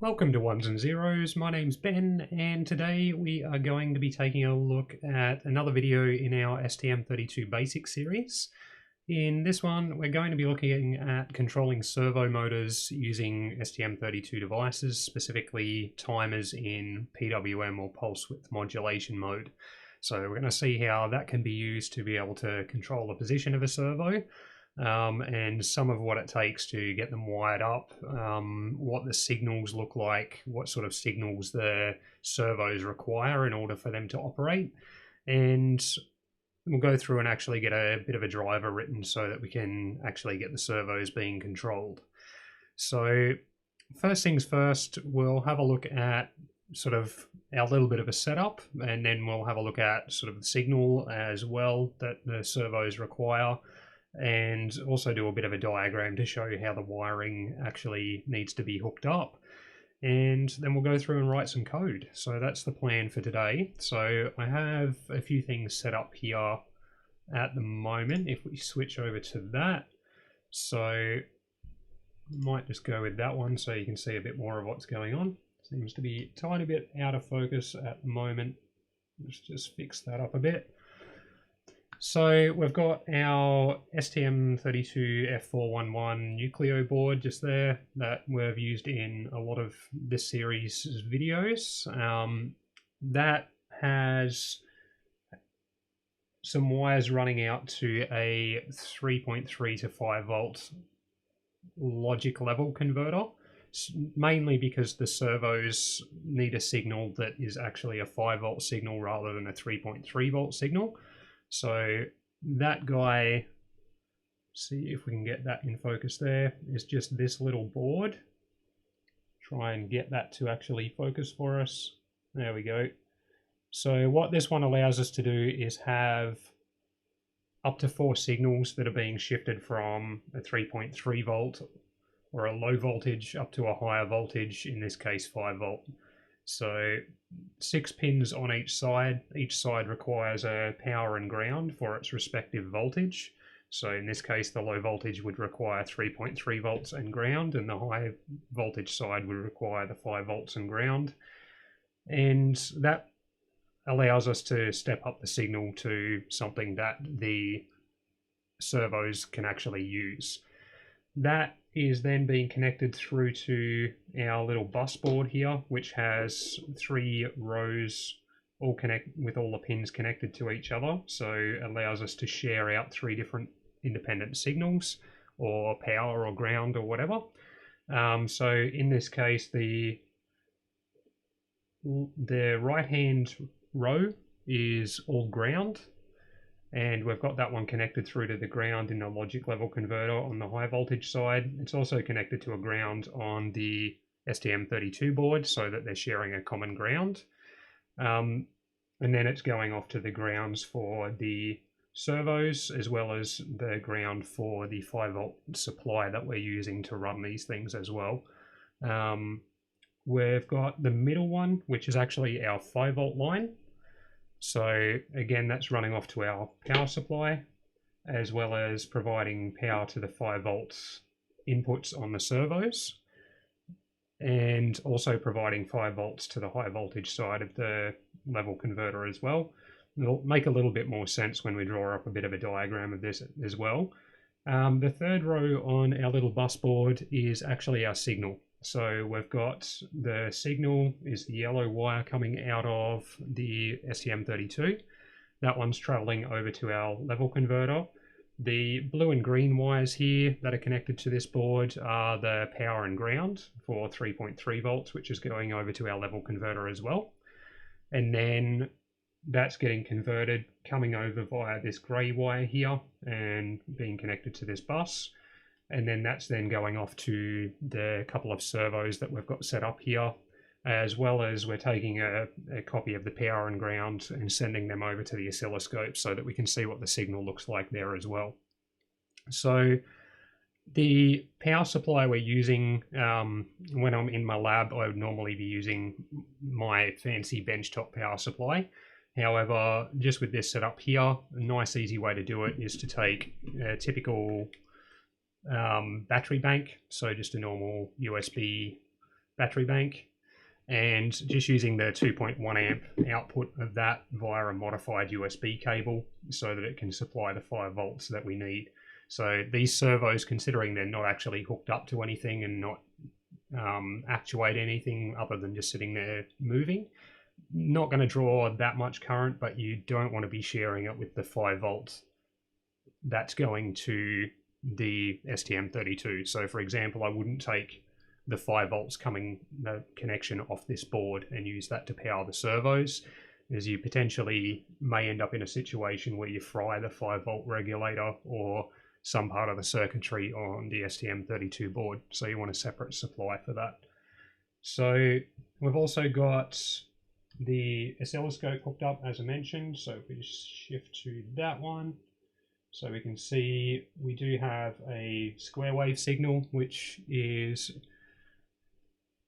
Welcome to Ones and Zeros. My name's Ben, and today we are going to be taking a look at another video in our STM32 basic series. In this one, we're going to be looking at controlling servo motors using STM32 devices, specifically timers in PWM or pulse width modulation mode. So we're going to see how that can be used to be able to control the position of a servo. And some of what it takes to get them wired up, what the signals look like, what sort of signals the servos require in order for them to operate. And we'll go through and actually get a bit of a driver written so that we can actually get the servos being controlled. So first things first, we'll have a look at sort of our little bit of a setup, and then we'll have a look at sort of the signal as well that the servos require, and also do a bit of a diagram to show you how the wiring actually needs to be hooked up. And then we'll go through and write some code. So that's the plan for today. So I have a few things set up here at the moment. If we switch over to that, so might just go with that one so you can see a bit more of what's going on. Seems to be a tiny bit out of focus at the moment. Let's just fix that up a bit. So we've got our STM32 F411 Nucleo board just there that we've used in a lot of this series' videos. That has some wires running out to a 3.3 to 5 volt logic level converter, mainly because the servos need a signal that is actually a 5 volt signal rather than a 3.3 volt signal. So that guy, see if we can get that in focus there, is just this little board. Try and get that to actually focus for us. There we go. So what this one allows us to do is have up to 4 signals that are being shifted from a 3.3 volt or a low voltage up to a higher voltage, in this case 5 volt. So 6 pins on each side. Each side requires a power and ground for its respective voltage. So in this case, the low voltage would require 3.3 volts and ground, and the high voltage side would require the 5 volts and ground. And that allows us to step up the signal to something that the servos can actually use. That is then being connected through to our little bus board here, which has 3 rows all connect with all the pins connected to each other. So it allows us to share out 3 different independent signals or power or ground or whatever. So in this case, the right hand row is all ground, and we've got that one connected through to the ground in a logic level converter on the high voltage side. It's also connected to a ground on the STM32 board so that they're sharing a common ground. And then it's going off to the grounds for the servos, as well as the ground for the 5 volt supply that we're using to run these things as well. We've got the middle one, which is actually our 5 volt line. So again, that's running off to our power supply, as well as providing power to the 5 volts inputs on the servos, and also providing 5 volts to the high voltage side of the level converter as well. It'll make a little bit more sense when we draw up a bit of a diagram of this as well. The third row on our little bus board is actually our signal. So we've got the signal is the yellow wire coming out of the STM32. That one's traveling over to our level converter. The blue and green wires here that are connected to this board are the power and ground for 3.3 volts, which is going over to our level converter as well. And then that's getting converted, coming over via this grey wire here and being connected to this bus. And then that's then going off to the couple of servos that we've got set up here, as well as we're taking a copy of the power and ground and sending them over to the oscilloscope so that we can see what the signal looks like there as well. So the power supply we're using, when I'm in my lab, I would normally be using my fancy benchtop power supply. However, just with this setup here, a nice easy way to do it is to take a typical battery bank, so just a normal USB battery bank, and just using the 2.1 amp output of that via a modified USB cable so that it can supply the 5 volts that we need. So these servos, considering they're not actually hooked up to anything and not actuate anything other than just sitting there moving, not going to draw that much current, but you don't want to be sharing it with the 5 volts that's going to the STM32. So for example, I wouldn't take the 5 volts the connection off this board and use that to power the servos, as you potentially may end up in a situation where you fry the 5 volt regulator or some part of the circuitry on the STM32 board. So you want a separate supply for that. So we've also got the oscilloscope hooked up, as I mentioned. So if we just shift to that one, so we can see we do have a square wave signal, which is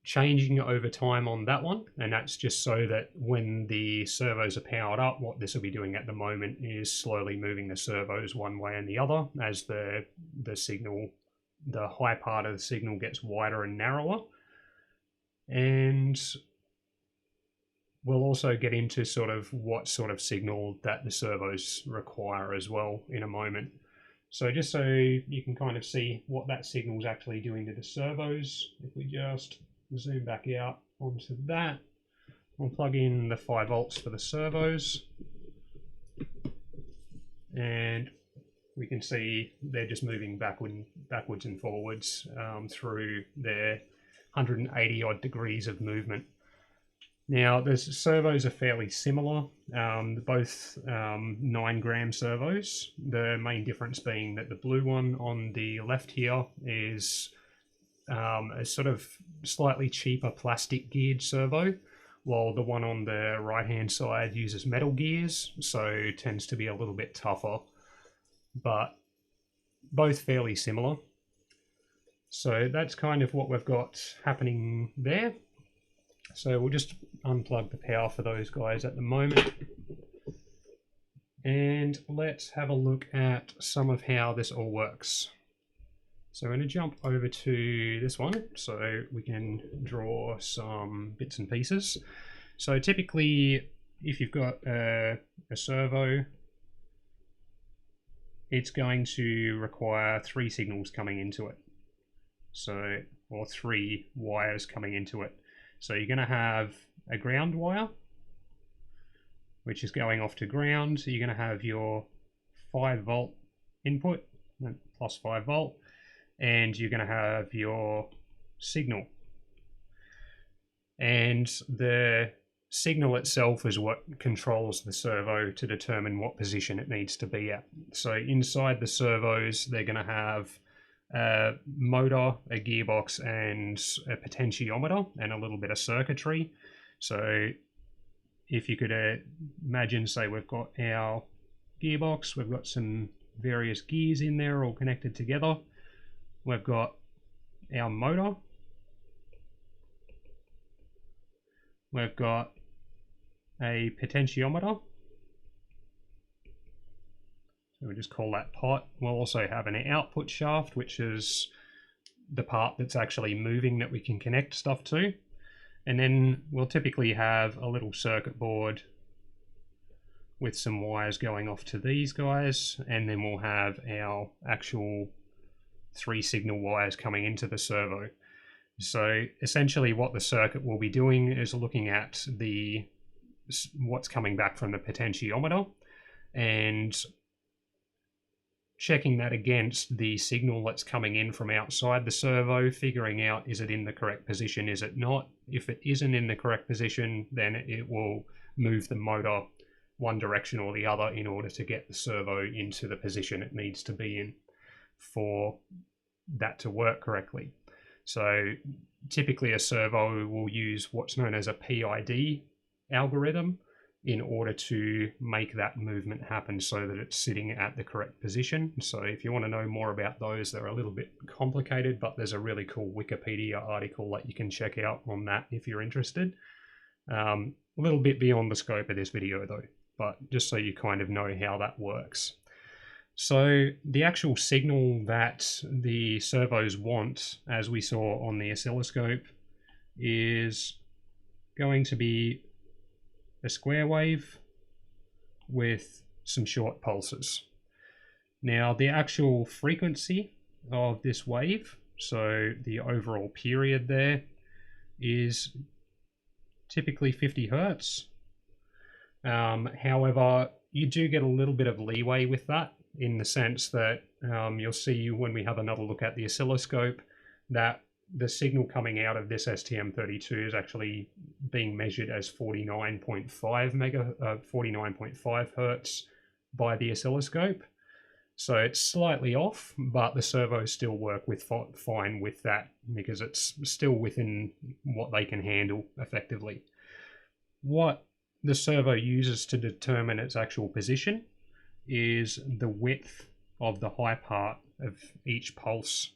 changing over time on that one, and that's just so that when the servos are powered up, what this will be doing at the moment is slowly moving the servos one way and the other as the signal, the high part of the signal, gets wider and narrower. And we'll also get into sort of what sort of signal that the servos require as well in a moment. So just so you can kind of see what that signal is actually doing to the servos, if we just zoom back out onto that, we'll plug in the 5 volts for the servos, and we can see they're just moving backwards and forwards through their 180 odd degrees of movement. Now the servos are fairly similar, both 9-gram servos, the main difference being that the blue one on the left here is a sort of slightly cheaper plastic geared servo, while the one on the right hand side uses metal gears, so tends to be a little bit tougher, but both fairly similar. So that's kind of what we've got happening there. So we'll just unplug the power for those guys at the moment, and let's have a look at some of how this all works. So I'm going to jump over to this one so we can draw some bits and pieces. So typically, if you've got a servo, it's going to require 3 signals coming into it. So, or 3 wires coming into it. So you're going to have a ground wire, which is going off to ground. So you're going to have your 5 volt input, plus 5 volt. And you're going to have your signal. And the signal itself is what controls the servo to determine what position it needs to be at. So inside the servos, they're going to have a motor, a gearbox, and a potentiometer, and a little bit of circuitry. So if you could imagine, say we've got our gearbox, we've got some various gears in there all connected together. We've got our motor, we've got a potentiometer, so we'll just call that pot. We'll also have an output shaft, which is the part that's actually moving that we can connect stuff to. And then we'll typically have a little circuit board with some wires going off to these guys, and then we'll have our actual 3 signal wires coming into the servo. So essentially what the circuit will be doing is looking at what's coming back from the potentiometer and checking that against the signal that's coming in from outside the servo, figuring out, is it in the correct position, is it not? If it isn't in the correct position, then it will move the motor one direction or the other in order to get the servo into the position it needs to be in for that to work correctly. So typically a servo will use what's known as a PID algorithm in order to make that movement happen so that it's sitting at the correct position. So if you want to know more about those, they're a little bit complicated, but there's a really cool Wikipedia article that you can check out on that if you're interested. A little bit beyond the scope of this video though, but just so you kind of know how that works. So the actual signal that the servos want, as we saw on the oscilloscope, is going to be a square wave with some short pulses. Now the actual frequency of this wave, so the overall period there, is typically 50 Hertz. However, you do get a little bit of leeway with that, in the sense that you'll see when we have another look at the oscilloscope that the signal coming out of this STM32 is actually being measured as 49.5 Hertz by the oscilloscope. So it's slightly off, but the servos still work fine with that, because it's still within what they can handle effectively. What the servo uses to determine its actual position is the width of the high part of each pulse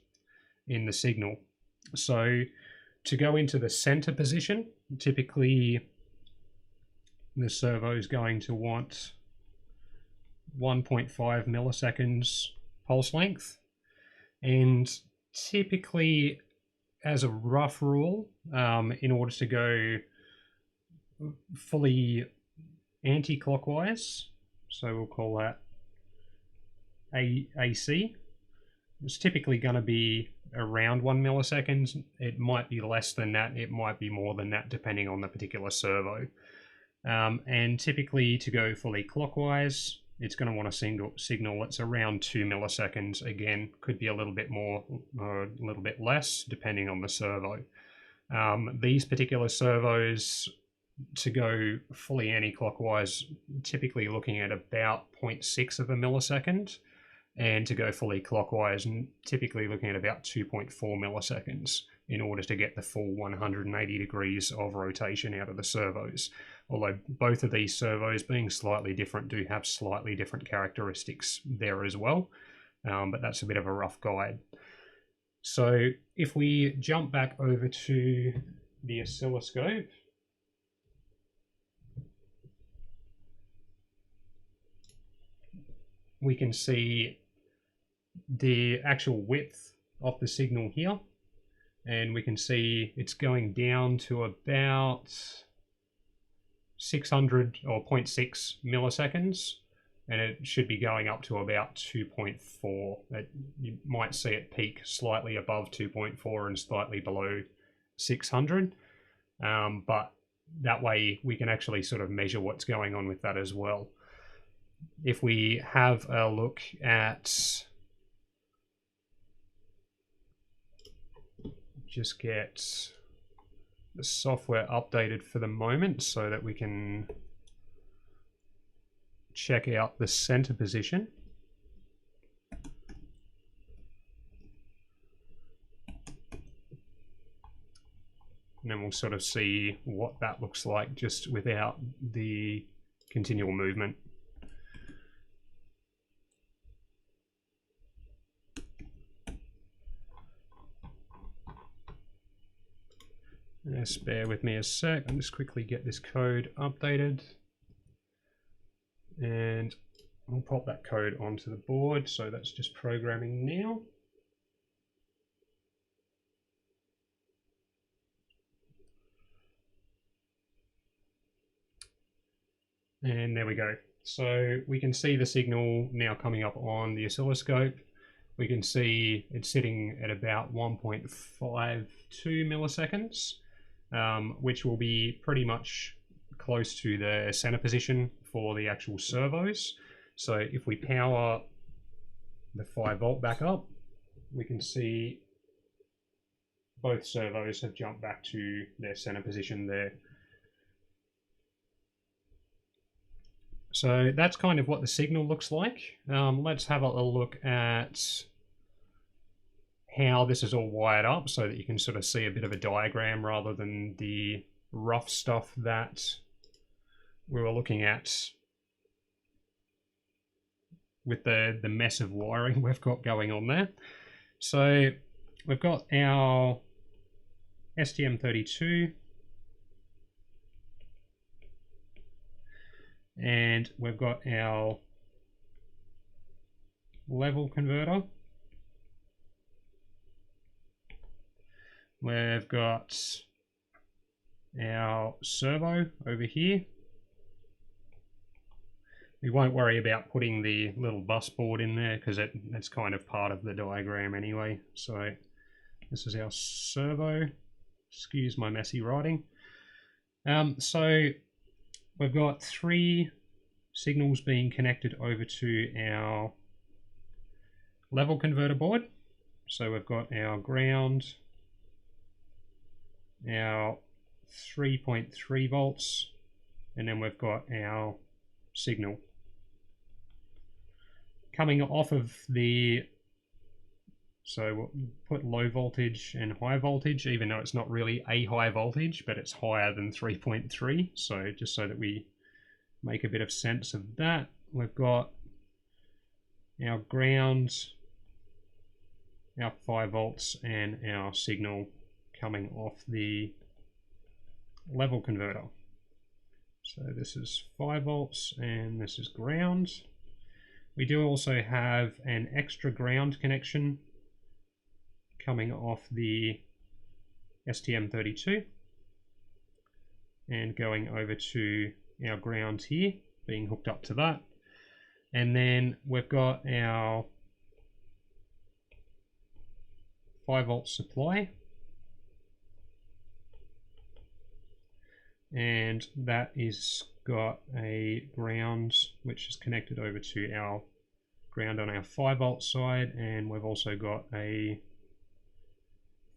in the signal. So to go into the center position, typically the servo is going to want 1.5 milliseconds pulse length, and typically, as a rough rule, in order to go fully anti-clockwise, so we'll call that AC, it's typically going to be around 1 millisecond. It might be less than that, it might be more than that, depending on the particular servo. And typically, to go fully clockwise, it's going to want a signal that's around 2 milliseconds. Again, could be a little bit more or a little bit less, depending on the servo. These particular servos, to go fully anti-clockwise, typically looking at about 0.6 of a millisecond, and to go fully clockwise, typically looking at about 2.4 milliseconds in order to get the full 180 degrees of rotation out of the servos. Although both of these servos, being slightly different, do have slightly different characteristics there as well, but that's a bit of a rough guide. So if we jump back over to the oscilloscope, we can see the actual width of the signal here, and we can see it's going down to about 600 or 0.6 milliseconds, and it should be going up to about 2.4. You might see it peak slightly above 2.4 and slightly below 600, but that way we can actually sort of measure what's going on with that as well. If we have a look at, just get the software updated for the moment so that we can check out the center position. And then we'll sort of see what that looks like just without the continual movement. Just bear with me a sec, I'll just quickly get this code updated, and I'll pop that code onto the board. So that's just programming now. And there we go. So we can see the signal now coming up on the oscilloscope. We can see it's sitting at about 1.52 milliseconds. Which will be pretty much close to the center position for the actual servos. So if we power the 5 volt back up, we can see both servos have jumped back to their center position there. So that's kind of what the signal looks like. Let's have a look at how this is all wired up so that you can sort of see a bit of a diagram rather than the rough stuff that we were looking at with the mess of wiring we've got going on there. So we've got our STM32, and we've got our level converter. We've got our servo over here. We won't worry about putting the little bus board in there because it's kind of part of the diagram anyway. So this is our servo. Excuse my messy writing. So we've got 3 signals being connected over to our level converter board. So we've got our ground, our 3.3 volts, and then we've got our signal. Coming off of so we'll put low voltage and high voltage, even though it's not really a high voltage, but it's higher than 3.3. So just so that we make a bit of sense of that, we've got our ground, our 5 volts, and our signal coming off the level converter. So this is 5 volts and this is ground. We do also have an extra ground connection coming off the STM32 and going over to our ground here, being hooked up to that. And then we've got our 5 volt supply, and that is got a ground which is connected over to our ground on our 5 volt side, and we've also got a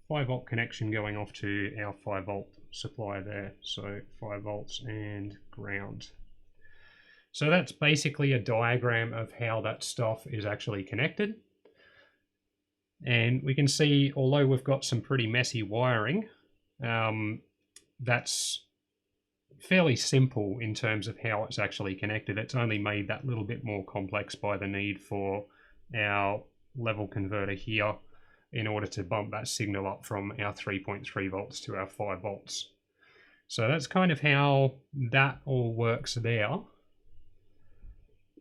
5 volt connection going off to our 5 volt supply there. So 5 volts and ground. So that's basically a diagram of how that stuff is actually connected. And we can see, although we've got some pretty messy wiring, that's fairly simple in terms of how it's actually connected. It's only made that little bit more complex by the need for our level converter here in order to bump that signal up from our 3.3 volts to our 5 volts. So that's kind of how that all works there.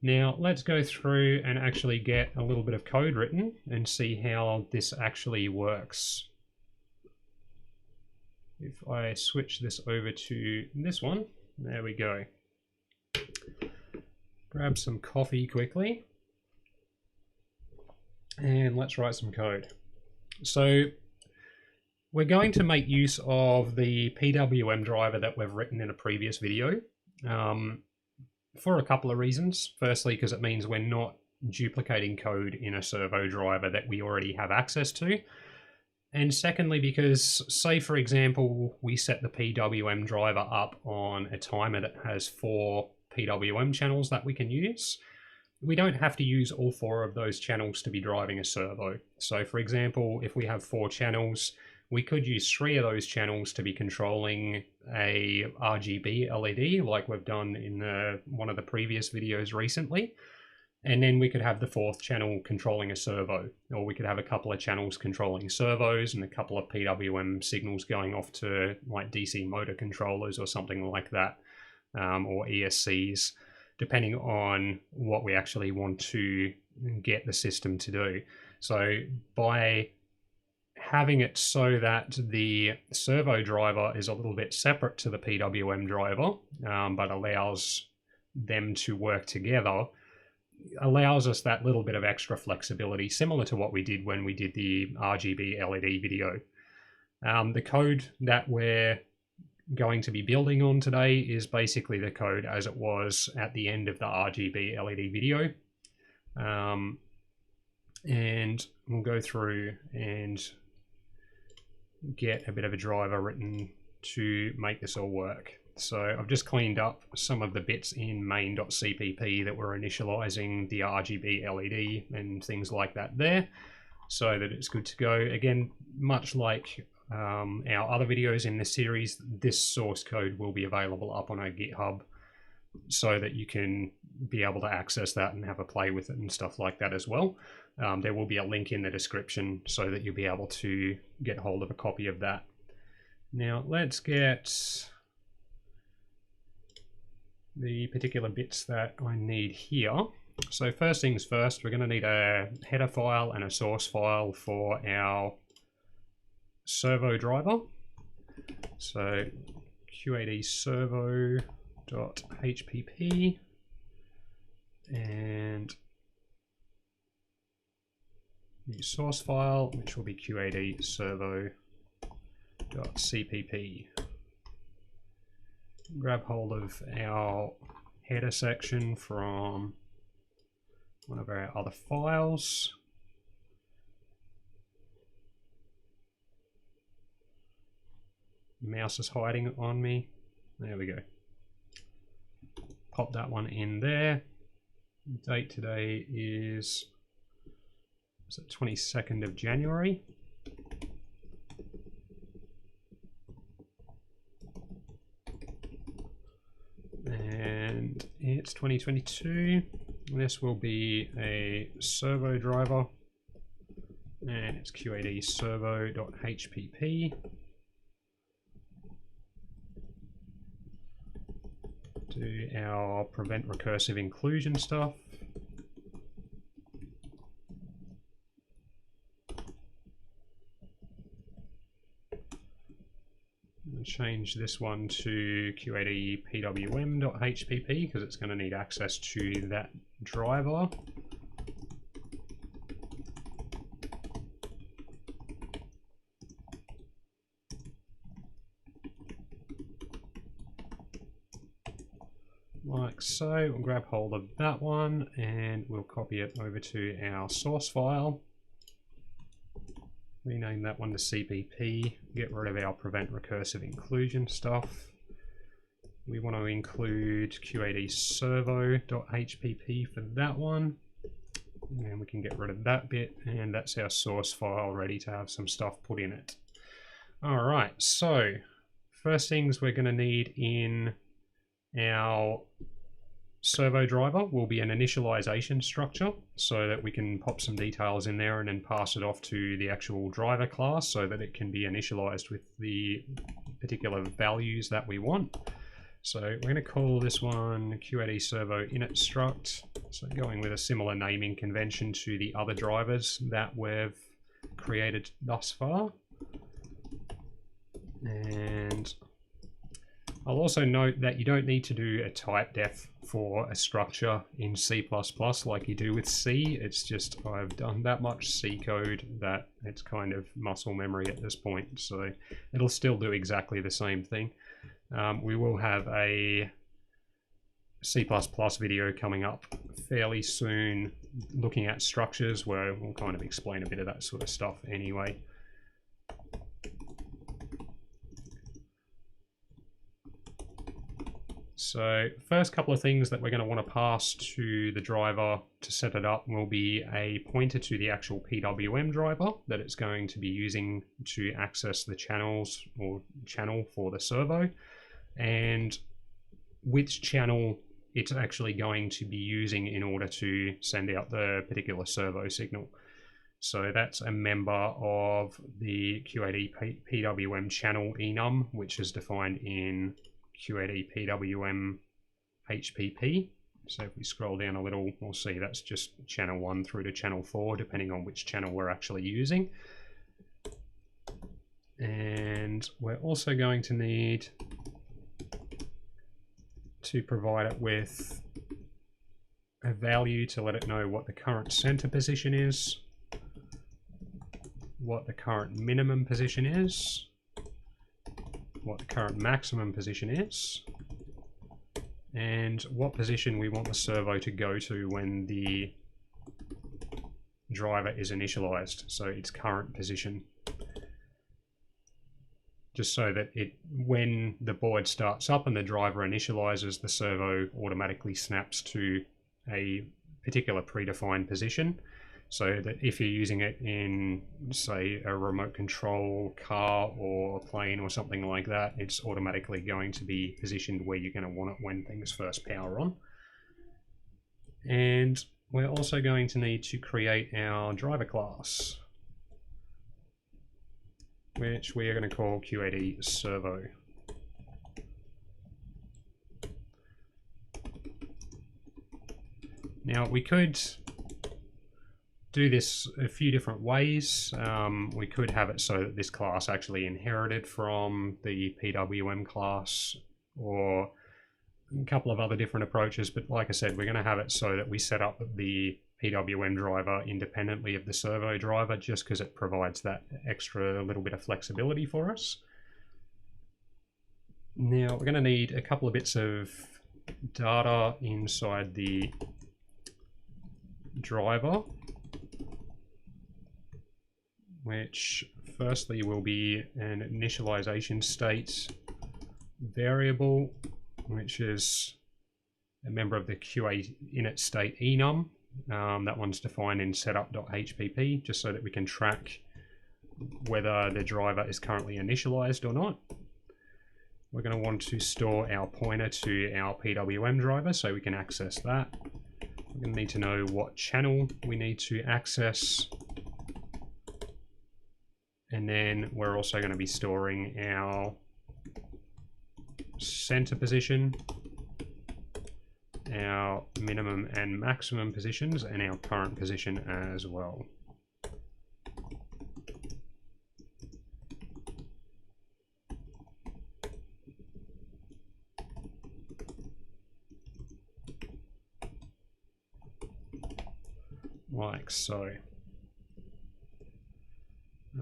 Now let's go through and actually get a little bit of code written and see how this actually works. If I switch this over to this one, there we go. Grab some coffee quickly and let's write some code. So we're going to make use of the PWM driver that we've written in a previous video for a couple of reasons. Firstly, because it means we're not duplicating code in a servo driver that we already have access to. And secondly, because say for example, we set the PWM driver up on a timer that has 4 PWM channels that we can use. We don't have to use all 4 of those channels to be driving a servo. So for example, if we have 4 channels, we could use 3 of those channels to be controlling a RGB LED like we've done in one of the previous videos recently. And then we could have the 4th channel controlling a servo, or we could have a couple of channels controlling servos and a couple of PWM signals going off to like DC motor controllers or something like that, or ESCs, depending on what we actually want to get the system to do. So by having it so that the servo driver is a little bit separate to the PWM driver, but allows them to work together, allows us that little bit of extra flexibility, similar to what we did when we did the RGB LED video. The code that we're going to be building on today is basically the code as it was at the end of the RGB LED video. And we'll go through and get a bit of a driver written to make this all work. So I've just cleaned up some of the bits in main.cpp that were initializing the RGB LED and things like that there, so that it's good to go. Again, much like our other videos in this series, this source code will be available up on our GitHub so that you can be able to access that and have a play with it and stuff like that as well. There will be a link in the description so that you'll be able to get hold of a copy of that. Now let's get the particular bits that I need here. So first things first, we're going to need a header file and a source file for our servo driver. So QAD servo.hpp and new source file, which will be QAD servo.cpp. Grab hold of our header section from one of our other files. Mouse is hiding on me. There we go. Pop that one in there. Date today is it 22nd of January. And it's 2022. This will be a servo driver, and it's QAD servo.hpp. Do our prevent recursive inclusion stuff. And change this one to QAD pwm.hpp because it's going to need access to that driver. Like so. We'll grab hold of that one and we'll copy it over to our source file. Rename that one to CPP. Get rid of our prevent recursive inclusion stuff. We want to include QAD servo.hpp for that one. And we can get rid of that bit, and that's our source file ready to have some stuff put in it. Alright, so first things we're going to need in our servo driver will be an initialization structure so that we can pop some details in there and then pass it off to the actual driver class so that it can be initialized with the particular values that we want. So we're going to call this one QAD servo init struct. So going with a similar naming convention to the other drivers that we've created thus far. And I'll also note that you don't need to do a type def for a structure in C++ like you do with C. It's just I've done that much C code that it's kind of muscle memory at this point. So it'll still do exactly the same thing. We will have a C++ video coming up fairly soon looking at structures where we'll kind of explain a bit of that sort of stuff anyway. So first couple of things that we're going to want to pass to the driver to set it up will be a pointer to the actual PWM driver that it's going to be using to access the channels or channel for the servo, and which channel it's actually going to be using in order to send out the particular servo signal. So that's a member of the QAD PWM channel enum, which is defined in QAD PWM HPP. So if we scroll down a little, we'll see that's just channel 1 through to channel 4, depending on which channel we're actually using. And we're also going to need to provide it with a value to let it know what the current center position is, what the current minimum position is, what the current maximum position is, and what position we want the servo to go to when the driver is initialized, so its current position. Just so that when the board starts up and the driver initializes, the servo automatically snaps to a particular predefined position. So that if you're using it in, say, a remote control car or a plane or something like that, it's automatically going to be positioned where you're going to want it when things first power on. And we're also going to need to create our driver class, which we are going to call QAD servo. Now we could do this a few different ways. We could have it so that this class actually inherited from the PWM class, or a couple of other different approaches. But like I said, we're going to have it so that we set up the PWM driver independently of the servo driver, just because it provides that extra little bit of flexibility for us. Now we're going to need a couple of bits of data inside the driver, which firstly will be an initialization state variable, which is a member of the QA init state enum. That one's defined in setup.hpp, just so that we can track whether the driver is currently initialized or not. We're going to want to store our pointer to our PWM driver so we can access that. We're going to need to know what channel we need to access. And then we're also going to be storing our center position, our minimum and maximum positions, and our current position as well. Like so.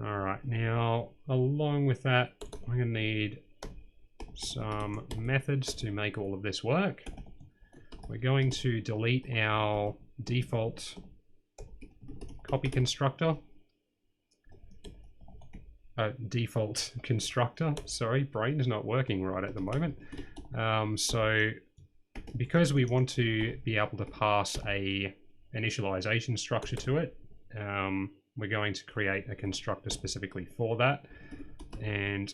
All right, now along with that, we're going to need some methods to make all of this work. We're going to delete our default copy constructor. Default constructor, sorry, brain is not working right at the moment. So because we want to be able to pass a initialization structure to it, we're going to create a constructor specifically for that. And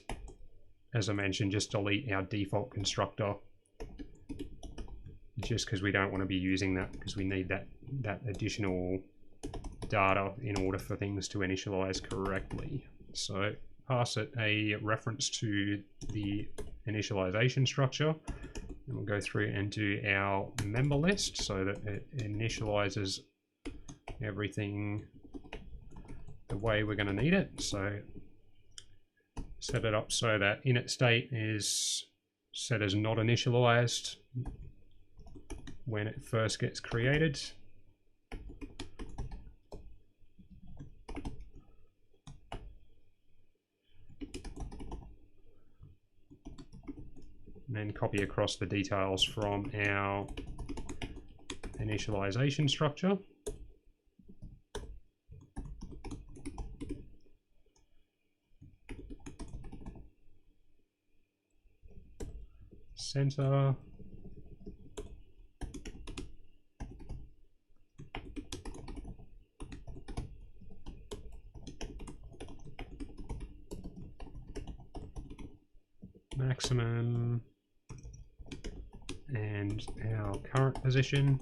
as I mentioned, just delete our default constructor, just because we don't want to be using that, because we need that additional data in order for things to initialize correctly. So pass it a reference to the initialization structure, and we'll go through and do our member list so that it initializes everything the way we're going to need it. So set it up so that init state is set as not initialized when it first gets created. And then copy across the details from our initialization structure. Center. Maximum. And our current position,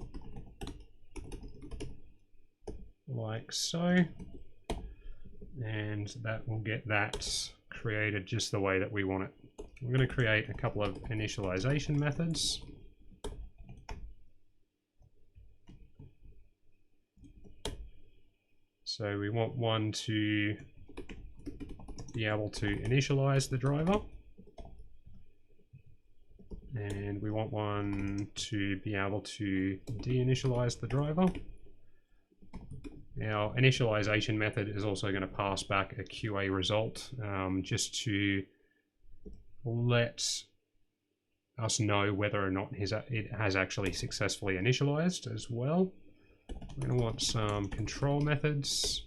like so. And that will get that created just the way that we want it. We're going to create a couple of initialization methods. So we want one to be able to initialize the driver, and we want one to be able to deinitialize the driver. Our initialization method is also going to pass back a QA result, just to let us know whether or not it has actually successfully initialized as well. We're going to want some control methods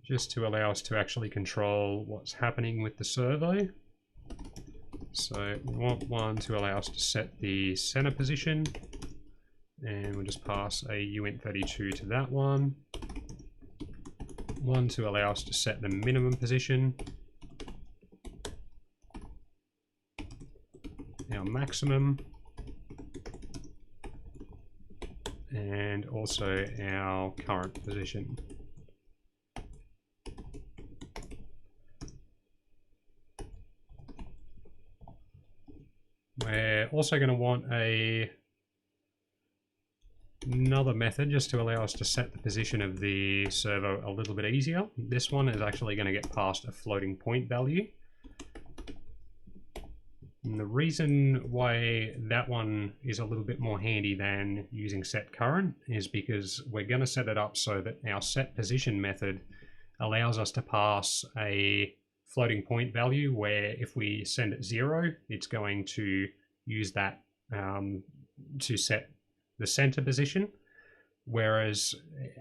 just to allow us to actually control what's happening with the servo. So we want one to allow us to set the center position, and we'll just pass a uint32 to that one. One to allow us to set the minimum position, our maximum, and also our current position. We're also going to want a another method just to allow us to set the position of the servo a little bit easier. This one is actually going to get past a floating point value. And the reason why that one is a little bit more handy than using set current is because we're going to set it up so that our set position method allows us to pass a floating point value where if we send it 0, it's going to use that to set the center position, whereas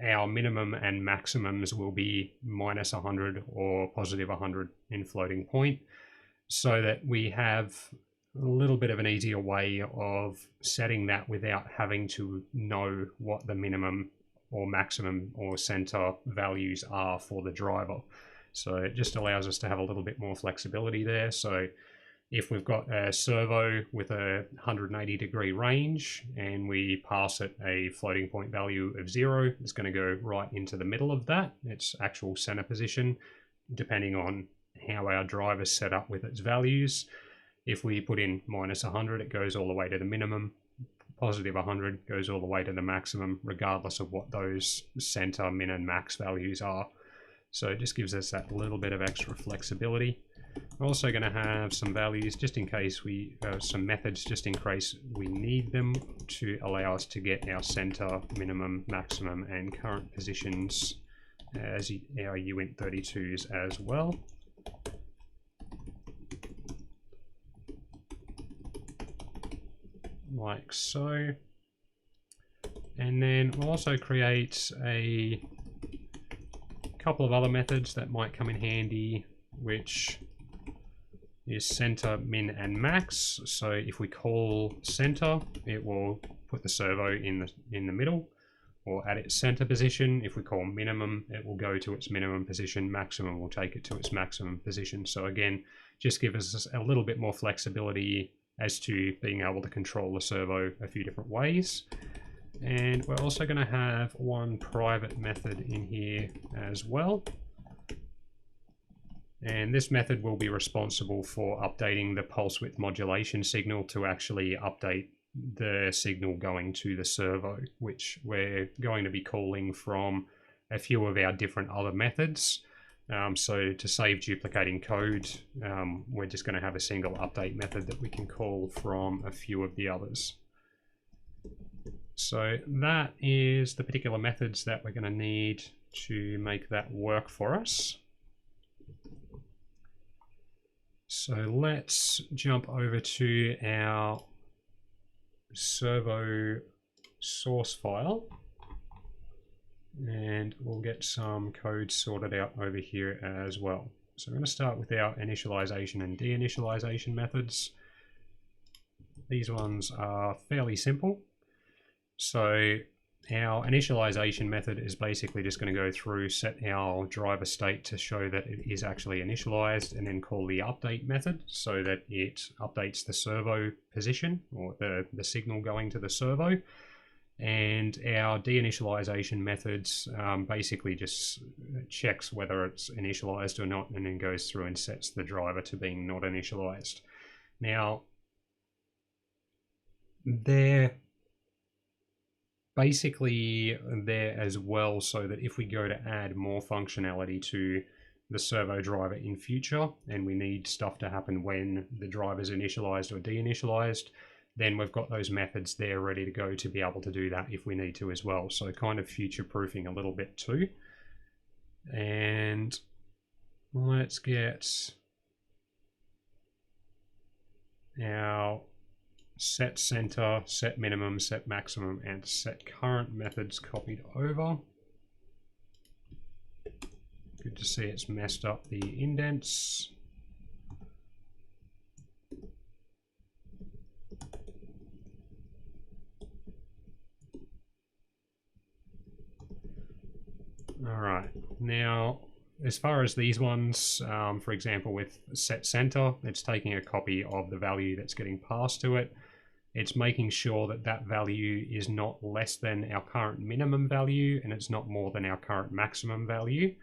our minimum and maximums will be minus 100 or positive 100 in floating point, so that we have a little bit of an easier way of setting that without having to know what the minimum or maximum or center values are for the driver. So it just allows us to have a little bit more flexibility there. So if we've got a servo with a 180-degree range and we pass it a floating point value of 0, it's going to go right into the middle of that, its actual center position, depending on how our drive is set up with its values. If we put in minus 100, it goes all the way to the minimum. Positive 100 goes all the way to the maximum, regardless of what those center, min, and max values are. So it just gives us that little bit of extra flexibility. We're also going to have some values just in case some methods just in case we need them to allow us to get our center, minimum, maximum, and current positions as our uint32s as well. Like so. And then we'll also create a couple of other methods that might come in handy, which is center, min, and max. So if we call center, it will put the servo in the middle or at its center position. If we call minimum, it will go to its minimum position. Maximum will take it to its maximum position. So again, just give us a little bit more flexibility as to being able to control the servo a few different ways. And we're also going to have one private method in here as well. And this method will be responsible for updating the pulse width modulation signal to actually update the signal going to the servo, which we're going to be calling from a few of our different other methods. So to save duplicating code, we're just going to have a single update method that we can call from a few of the others. So that is the particular methods that we're going to need to make that work for us. So let's jump over to our servo source file and we'll get some code sorted out over here as well. So we're going to start with our initialization and deinitialization methods. These ones are fairly simple. So our initialization method is basically just going to go through, set our driver state to show that it is actually initialized, and then call the update method so that it updates the servo position or the signal going to the servo. And our deinitialization methods basically just checks whether it's initialized or not, and then goes through and sets the driver to being not initialized. Now, they're basically there as well so that if we go to add more functionality to the servo driver in future and we need stuff to happen when the driver is initialized or deinitialized, then we've got those methods there ready to go to be able to do that if we need to as well. So kind of future-proofing a little bit too. And let's get our set center, set minimum, set maximum, and set current methods copied over. Good to see it's messed up the indents. All right, now as far as these ones, for example with set center, it's taking a copy of the value that's getting passed to it. It's making sure that that value is not less than our current minimum value and it's not more than our current maximum value.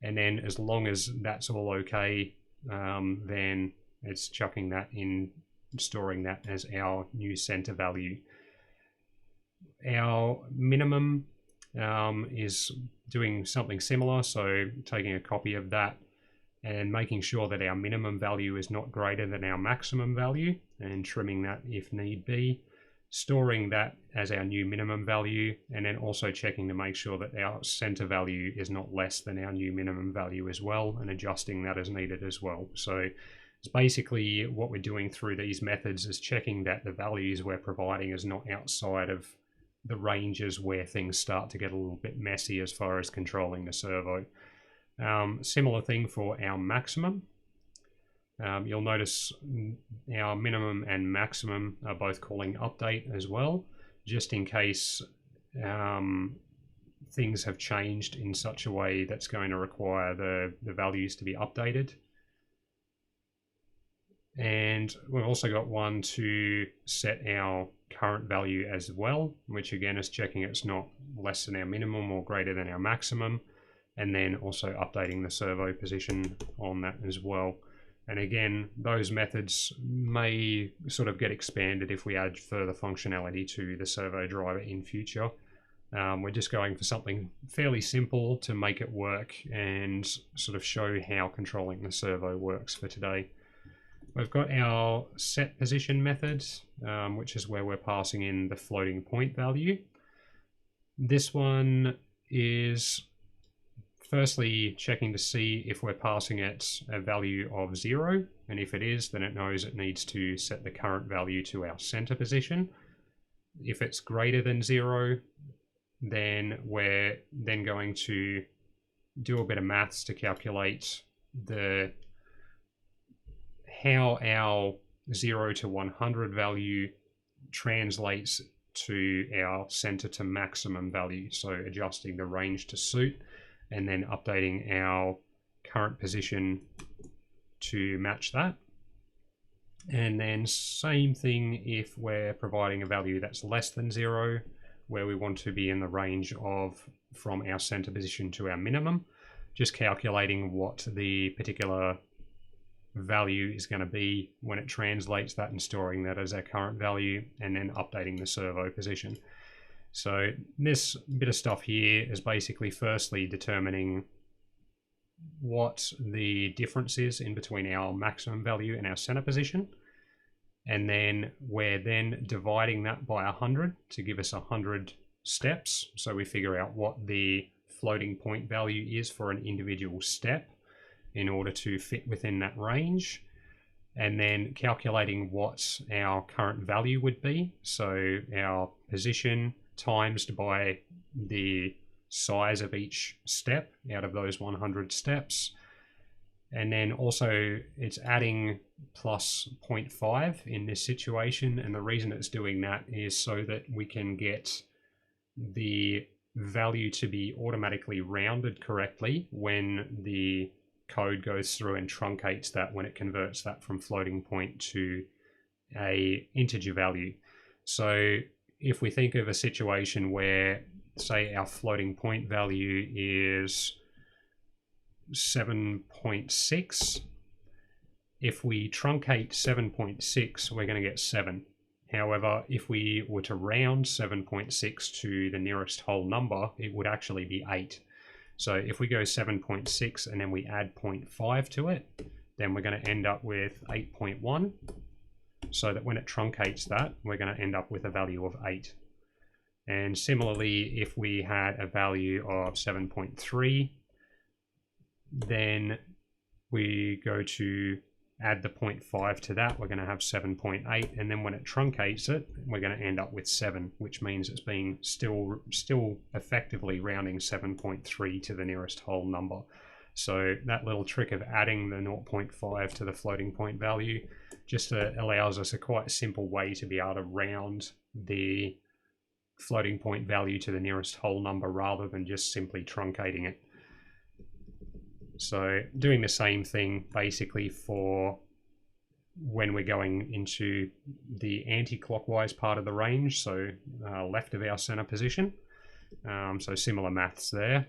And then as long as that's all okay, then it's chucking that in, storing that as our new center value. our minimum is doing something similar, so taking a copy of that and making sure that our minimum value is not greater than our maximum value, and trimming that if need be, storing that as our new minimum value, and then also checking to make sure that our center value is not less than our new minimum value as well, and adjusting that as needed as well. So it's basically what we're doing through these methods is checking that the values we're providing is not outside of the ranges where things start to get a little bit messy as far as controlling the servo. Similar thing for our maximum. You'll notice our minimum and maximum are both calling update as well, just in case things have changed in such a way that's going to require the values to be updated. And we've also got one to set our current value as well, which again is checking it's not less than our minimum or greater than our maximum, and then also updating the servo position on that as well. And again, those methods may sort of get expanded if we add further functionality to the servo driver in future. We're just going for something fairly simple to make it work and sort of show how controlling the servo works for today. We've got our set position method, which is where we're passing in the floating point value. This one is firstly checking to see if we're passing it a value of 0, and if it is, then it knows it needs to set the current value to our center position. If it's greater than 0, then we're then going to do a bit of maths to calculate how our 0 to 100 value translates to our center to maximum value, so adjusting the range to suit, and then updating our current position to match that. And then same thing if we're providing a value that's less than 0, where we want to be in the range of from our center position to our minimum, just calculating what the particular value is going to be when it translates that and storing that as our current value, and then updating the servo position. So this bit of stuff here is basically firstly determining what the difference is in between our maximum value and our center position, and then we're then dividing that by 100 to give us 100 steps, so we figure out what the floating point value is for an individual step in order to fit within that range, and then calculating what our current value would be, so our position times by the size of each step out of those 100 steps. And then also it's adding plus 0.5 in this situation, and the reason it's doing that is so that we can get the value to be automatically rounded correctly when the code goes through and truncates that when it converts that from floating point to a integer value. So if we think of a situation where, say, our floating point value is 7.6, if we truncate 7.6, we're going to get 7. However, if we were to round 7.6 to the nearest whole number, it would actually be 8. So if we go 7.6 and then we add 0.5 to it, then we're going to end up with 8.1. So that when it truncates that, we're going to end up with a value of 8. And similarly, if we had a value of 7.3, then we go to add the 0.5 to that, we're going to have 7.8, and then when it truncates it, we're going to end up with 7, which means it's being still effectively rounding 7.3 to the nearest whole number. So that little trick of adding the 0.5 to the floating point value just allows us a quite simple way to be able to round the floating point value to the nearest whole number rather than just simply truncating it. So doing the same thing basically for when we're going into the anti-clockwise part of the range, so left of our center position. So similar maths there.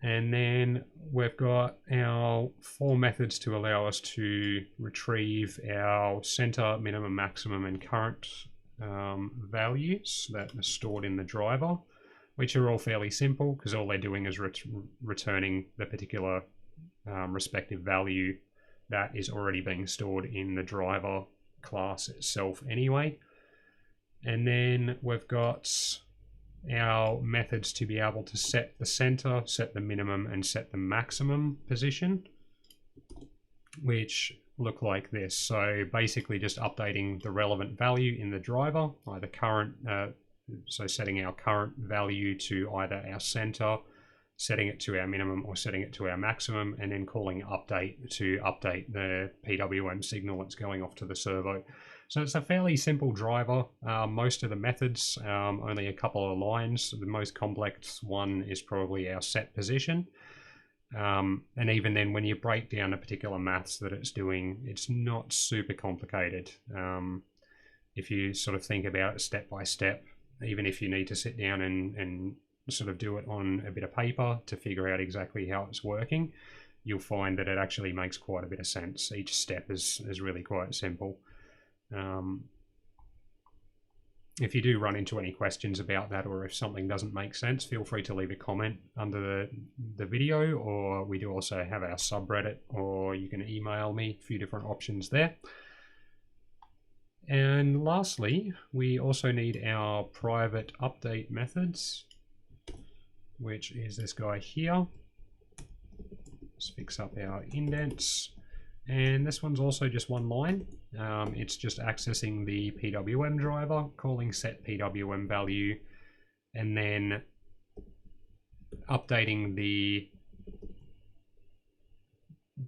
And then we've got our 4 methods to allow us to retrieve our center, minimum, maximum, and current values that are stored in the driver, which are all fairly simple because all they're doing is returning the particular respective value that is already being stored in the driver class itself anyway. And then we've got our methods to be able to set the center, set the minimum, and set the maximum position, which look like this. So basically just updating the relevant value in the driver, either current, so setting our current value to either our center, setting it to our minimum, or setting it to our maximum, and then calling update to update the PWM signal that's going off to the servo. So it's a fairly simple driver. Most of the methods, only a couple of lines. The most complex one is probably our set position. And even then, when you break down the particular maths that it's doing, it's not super complicated. If you sort of think about it step by step, even if you need to sit down and sort of do it on a bit of paper to figure out exactly how it's working, you'll find that it actually makes quite a bit of sense. Each step is really quite simple. If you do run into any questions about that, or if something doesn't make sense, feel free to leave a comment under the video, or we do also have our subreddit, or you can email me, a few different options there. And lastly, we also need our private update methods, which is this guy here. Let's fix up our indents. And this one's also just one line. It's just accessing the PWM driver, calling set PWM value, and then updating the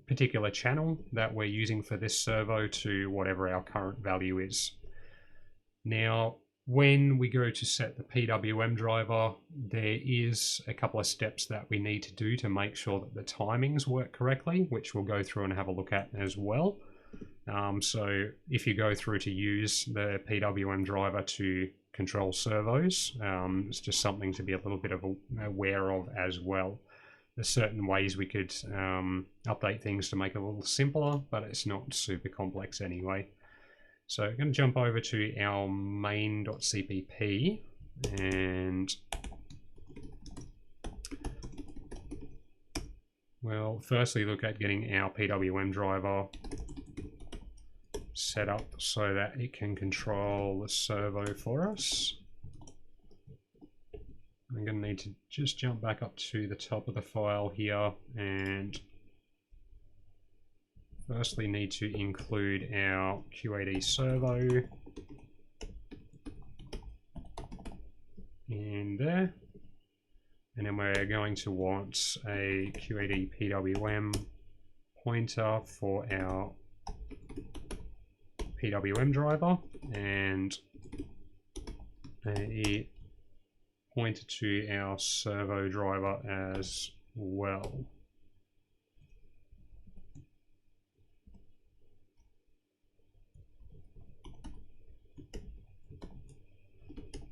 particular channel that we're using for this servo to whatever our current value is. Now, when we go to set the PWM driver, there is a couple of steps that we need to do to make sure that the timings work correctly, which we'll go through and have a look at as well. So if you go through to use the PWM driver to control servos, it's just something to be a little bit aware of as well. There's certain ways we could update things to make it a little simpler, but it's not super complex anyway. So I'm going to jump over to our main.cpp and we'll firstly look at getting our PWM driver set up so that it can control the servo for us. I'm going to need to just jump back up to the top of the file here and firstly need to include our QAD servo in there, and then we're going to want a QAD PWM pointer for our PWM driver and a pointer to our servo driver as well.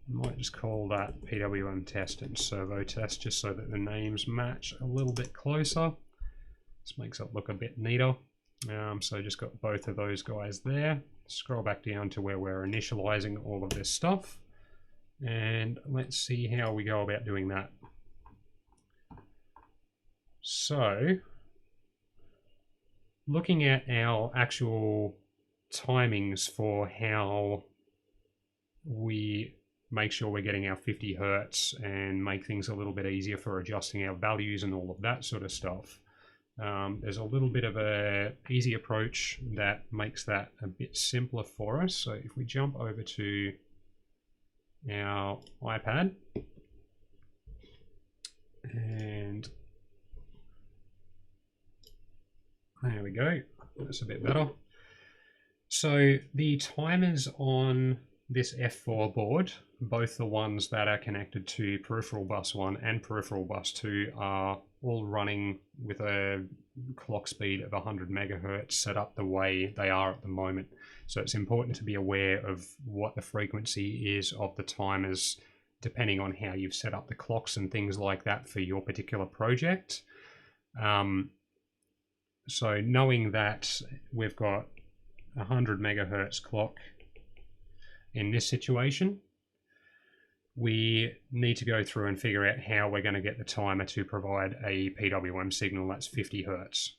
Might just call that PWM test and servo test just so that the names match a little bit closer. This makes it look a bit neater. So just got both of those guys there. Scroll back down to where we're initializing all of this stuff. And let's see how we go about doing that. So, looking at our actual timings for how we make sure we're getting our 50 Hertz and make things a little bit easier for adjusting our values and all of that sort of stuff. There's a little bit of a easy approach that makes that a bit simpler for us. So if we jump over to our iPad and there we go, that's a bit better. So the timers on this F4 board, both the ones that are connected to peripheral bus 1 and peripheral bus 2 are all running with a clock speed of 100 megahertz set up the way they are at the moment. So it's important to be aware of what the frequency is of the timers depending on how you've set up the clocks and things like that for your particular project. So knowing that we've got 100 megahertz clock in this situation, we need to go through and figure out how we're going to get the timer to provide a PWM signal that's 50 Hertz.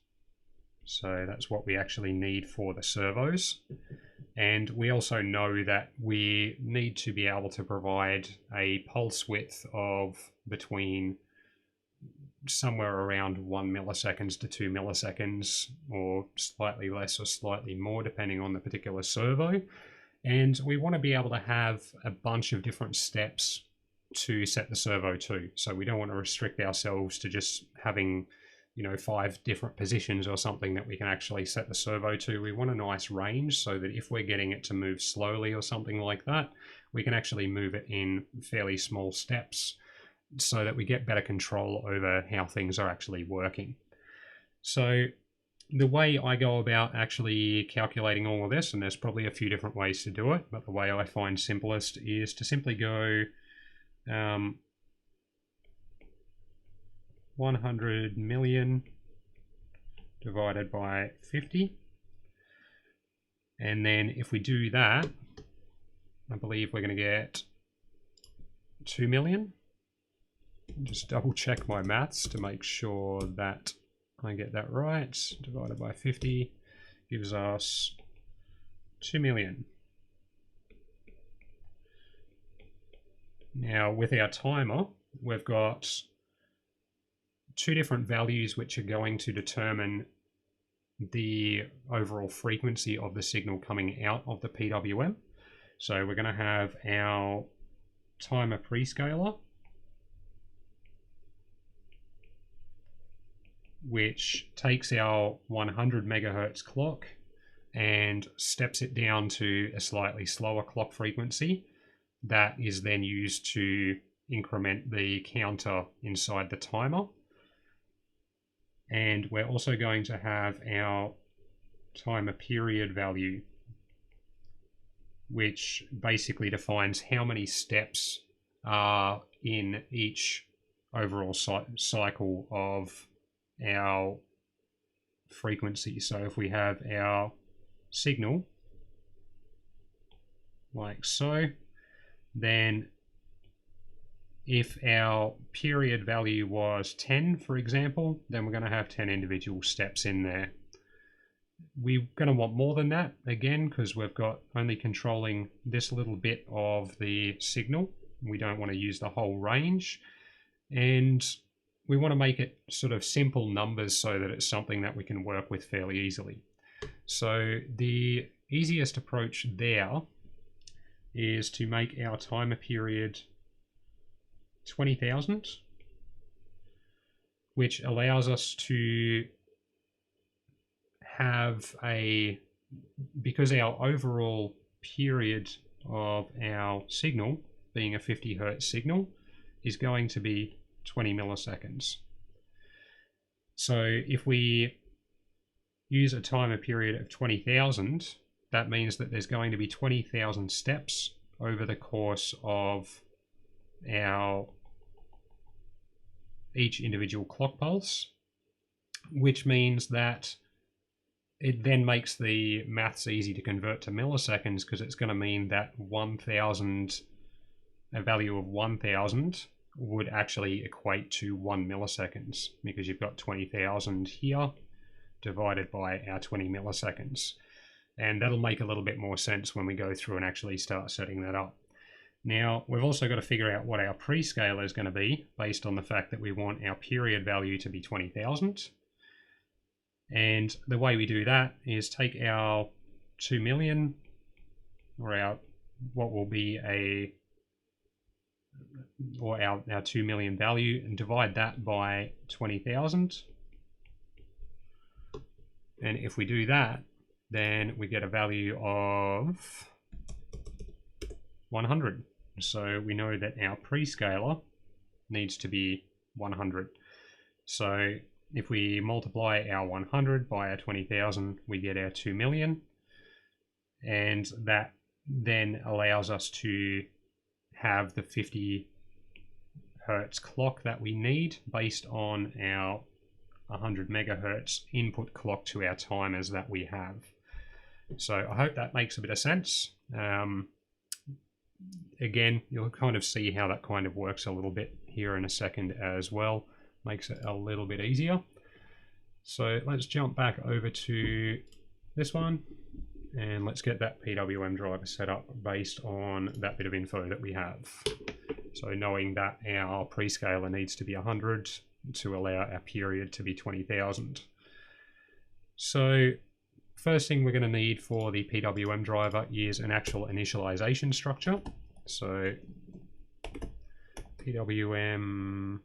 So that's what we actually need for the servos. And we also know that we need to be able to provide a pulse width of between somewhere around 1 milliseconds to 2 milliseconds, or slightly less or slightly more depending on the particular servo. And we want to be able to have a bunch of different steps to set the servo to. So we don't want to restrict ourselves to just having, 5 different positions or something that we can actually set the servo to. We want a nice range so that if we're getting it to move slowly or something like that, we can actually move it in fairly small steps so that we get better control over how things are actually working. So the way I go about actually calculating all of this, and there's probably a few different ways to do it, but the way I find simplest is to simply go 100 million divided by 50. And then if we do that, I believe we're going to get 2 million. Just double check my maths to make sure that I get that right. Divided by 50 gives us 2 million. Now with our timer, we've got 2 different values which are going to determine the overall frequency of the signal coming out of the PWM. So we're going to have our timer prescaler, which takes our 100 megahertz clock and steps it down to a slightly slower clock frequency. That is then used to increment the counter inside the timer. And we're also going to have our timer period value, which basically defines how many steps are in each overall cycle of our frequency. So if we have our signal like so, then if our period value was 10, for example, then we're going to have 10 individual steps in there. We're going to want more than that, again, because we've got only controlling this little bit of the signal. We don't want to use the whole range. And we want to make it sort of simple numbers so that it's something that we can work with fairly easily. So the easiest approach there is to make our timer period 20,000, which allows us to have because our overall period of our signal, being a 50 hertz signal, is going to be 20 milliseconds. So if we use a timer period of 20,000, that means that there's going to be 20,000 steps over the course of each individual clock pulse, which means that it then makes the maths easy to convert to milliseconds, because it's going to mean that 1,000, a value of 1,000 would actually equate to 1 milliseconds, because you've got 20,000 here divided by our 20 milliseconds. And that'll make a little bit more sense when we go through and actually start setting that up. Now, we've also got to figure out what our prescaler is going to be based on the fact that we want our period value to be 20,000. And the way we do that is take our 2 million, or our 2 million value, and divide that by 20,000. And if we do that, then we get a value of 100. So we know that our prescaler needs to be 100. So if we multiply our 100 by our 20,000, we get our 2 million. And that then allows us to have the 50 hertz clock that we need based on our 100 megahertz input clock to our timers that we have. So I hope that makes a bit of sense. again, you'll kind of see how that kind of works a little bit here in a second as well. Makes it a little bit easier. So let's jump back over to this one and let's get that PWM driver set up based on that bit of info that we have. So knowing that our prescaler needs to be 100 to allow our period to be 20,000. So first thing we're going to need for the PWM driver is an actual initialization structure. So PWM,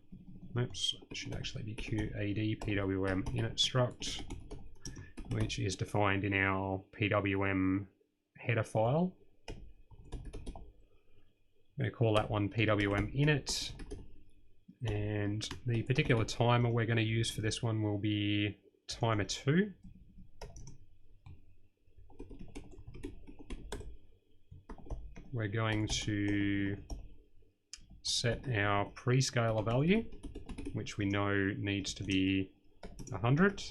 oops, it should actually be QAD PWM init struct, which is defined in our PWM header file. I'm going to call that one PWM init, and the particular timer we're going to use for this one will be timer 2. We're going to set our prescaler value, which we know needs to be 100.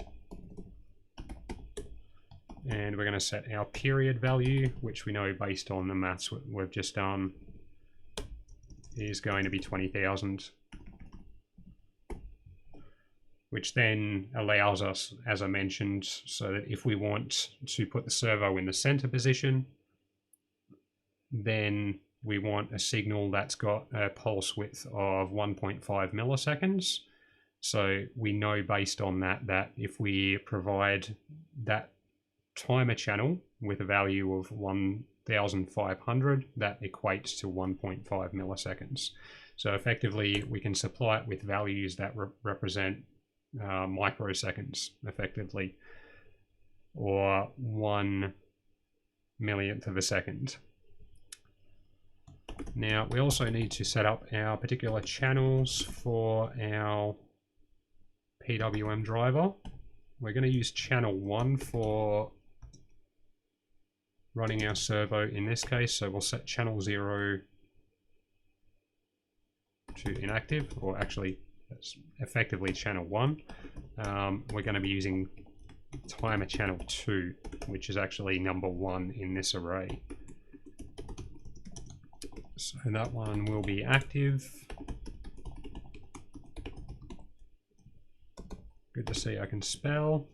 And we're going to set our period value, which we know based on the maths we've just done is going to be 20,000. Which then allows us, as I mentioned, so that if we want to put the servo in the center position, then we want a signal that's got a pulse width of 1.5 milliseconds. So we know based on that, that if we provide that timer channel with a value of 1,500, that equates to 1.5 milliseconds. So effectively, we can supply it with values that represent microseconds, effectively, or 1 millionth of a second. Now, we also need to set up our particular channels for our PWM driver. We're going to use channel 1 for running our servo in this case, so we'll set channel 0 to inactive, or actually that's effectively channel 1. We're going to be using timer channel 2, which is actually number 1 in this array. So that one will be active. Good to see I can spell.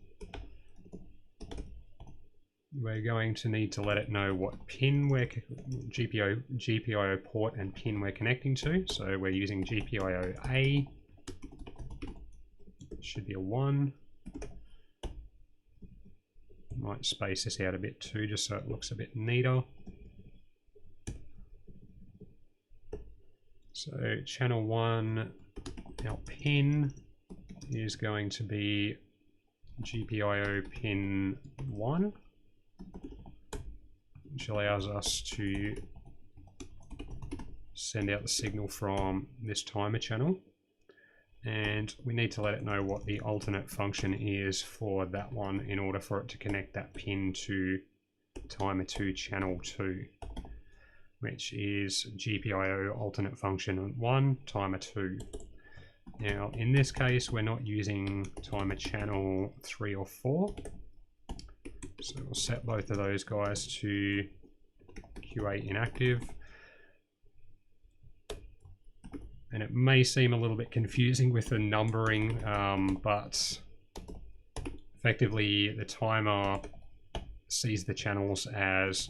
We're going to need to let it know what pin we're GPIO port and pin we're connecting to. So we're using GPIO A. Should be a 1. Might space this out a bit too, just so it looks a bit neater. So channel 1, our pin is going to be GPIO pin 1, which allows us to send out the signal from this timer channel. And we need to let it know what the alternate function is for that one in order for it to connect that pin to timer 2 channel 2, which is GPIO alternate function 1, timer 2. Now, in this case, we're not using timer channel 3 or 4. So we'll set both of those guys to QA inactive. And it may seem a little bit confusing with the numbering, but effectively the timer sees the channels as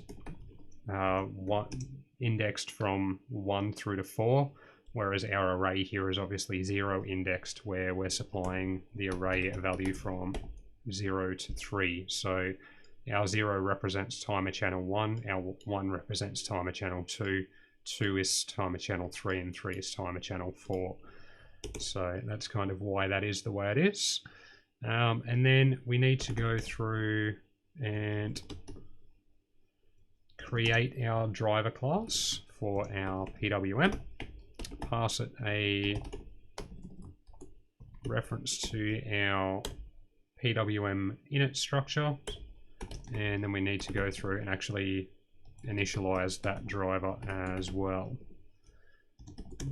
indexed from 1 through to 4, whereas our array here is obviously 0 indexed, where we're supplying the array a value from 0 to 3. So our 0 represents timer channel 1, our 1 represents timer channel 2, 2 is timer channel 3, and 3 is timer channel 4. So that's kind of why that is the way it is. And then we need to go through and create our driver class for our PWM, pass it a reference to our PWM init structure, and then we need to go through and actually initialize that driver as well.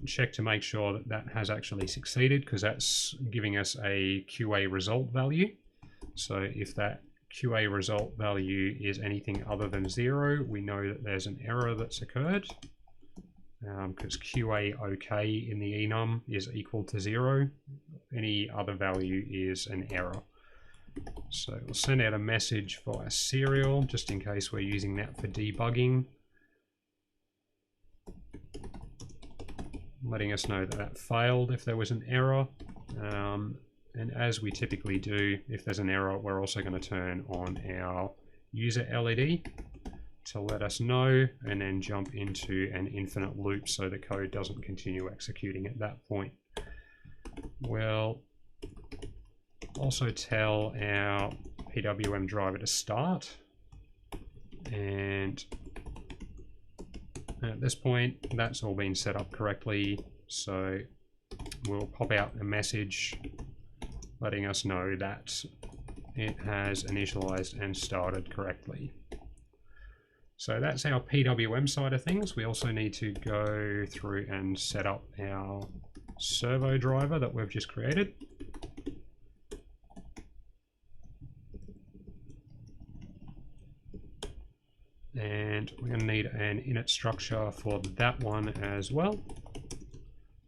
Check to make sure that that has actually succeeded, because that's giving us a QA result value. So if that QA result value is anything other than 0, we know that there's an error that's occurred. because QA OK in the enum is equal to 0. Any other value is an error. So we'll send out a message via serial just in case we're using that for debugging, letting us know that that failed if there was an error. And as we typically do, if there's an error, we're also going to turn on our user LED to let us know, and then jump into an infinite loop so the code doesn't continue executing at that point. We'll also tell our PWM driver to start, and at this point that's all been set up correctly, so we'll pop out a message letting us know that it has initialized and started correctly. So that's our PWM side of things. We also need to go through and set up our servo driver that we've just created. And we're going to need an init structure for that one as well,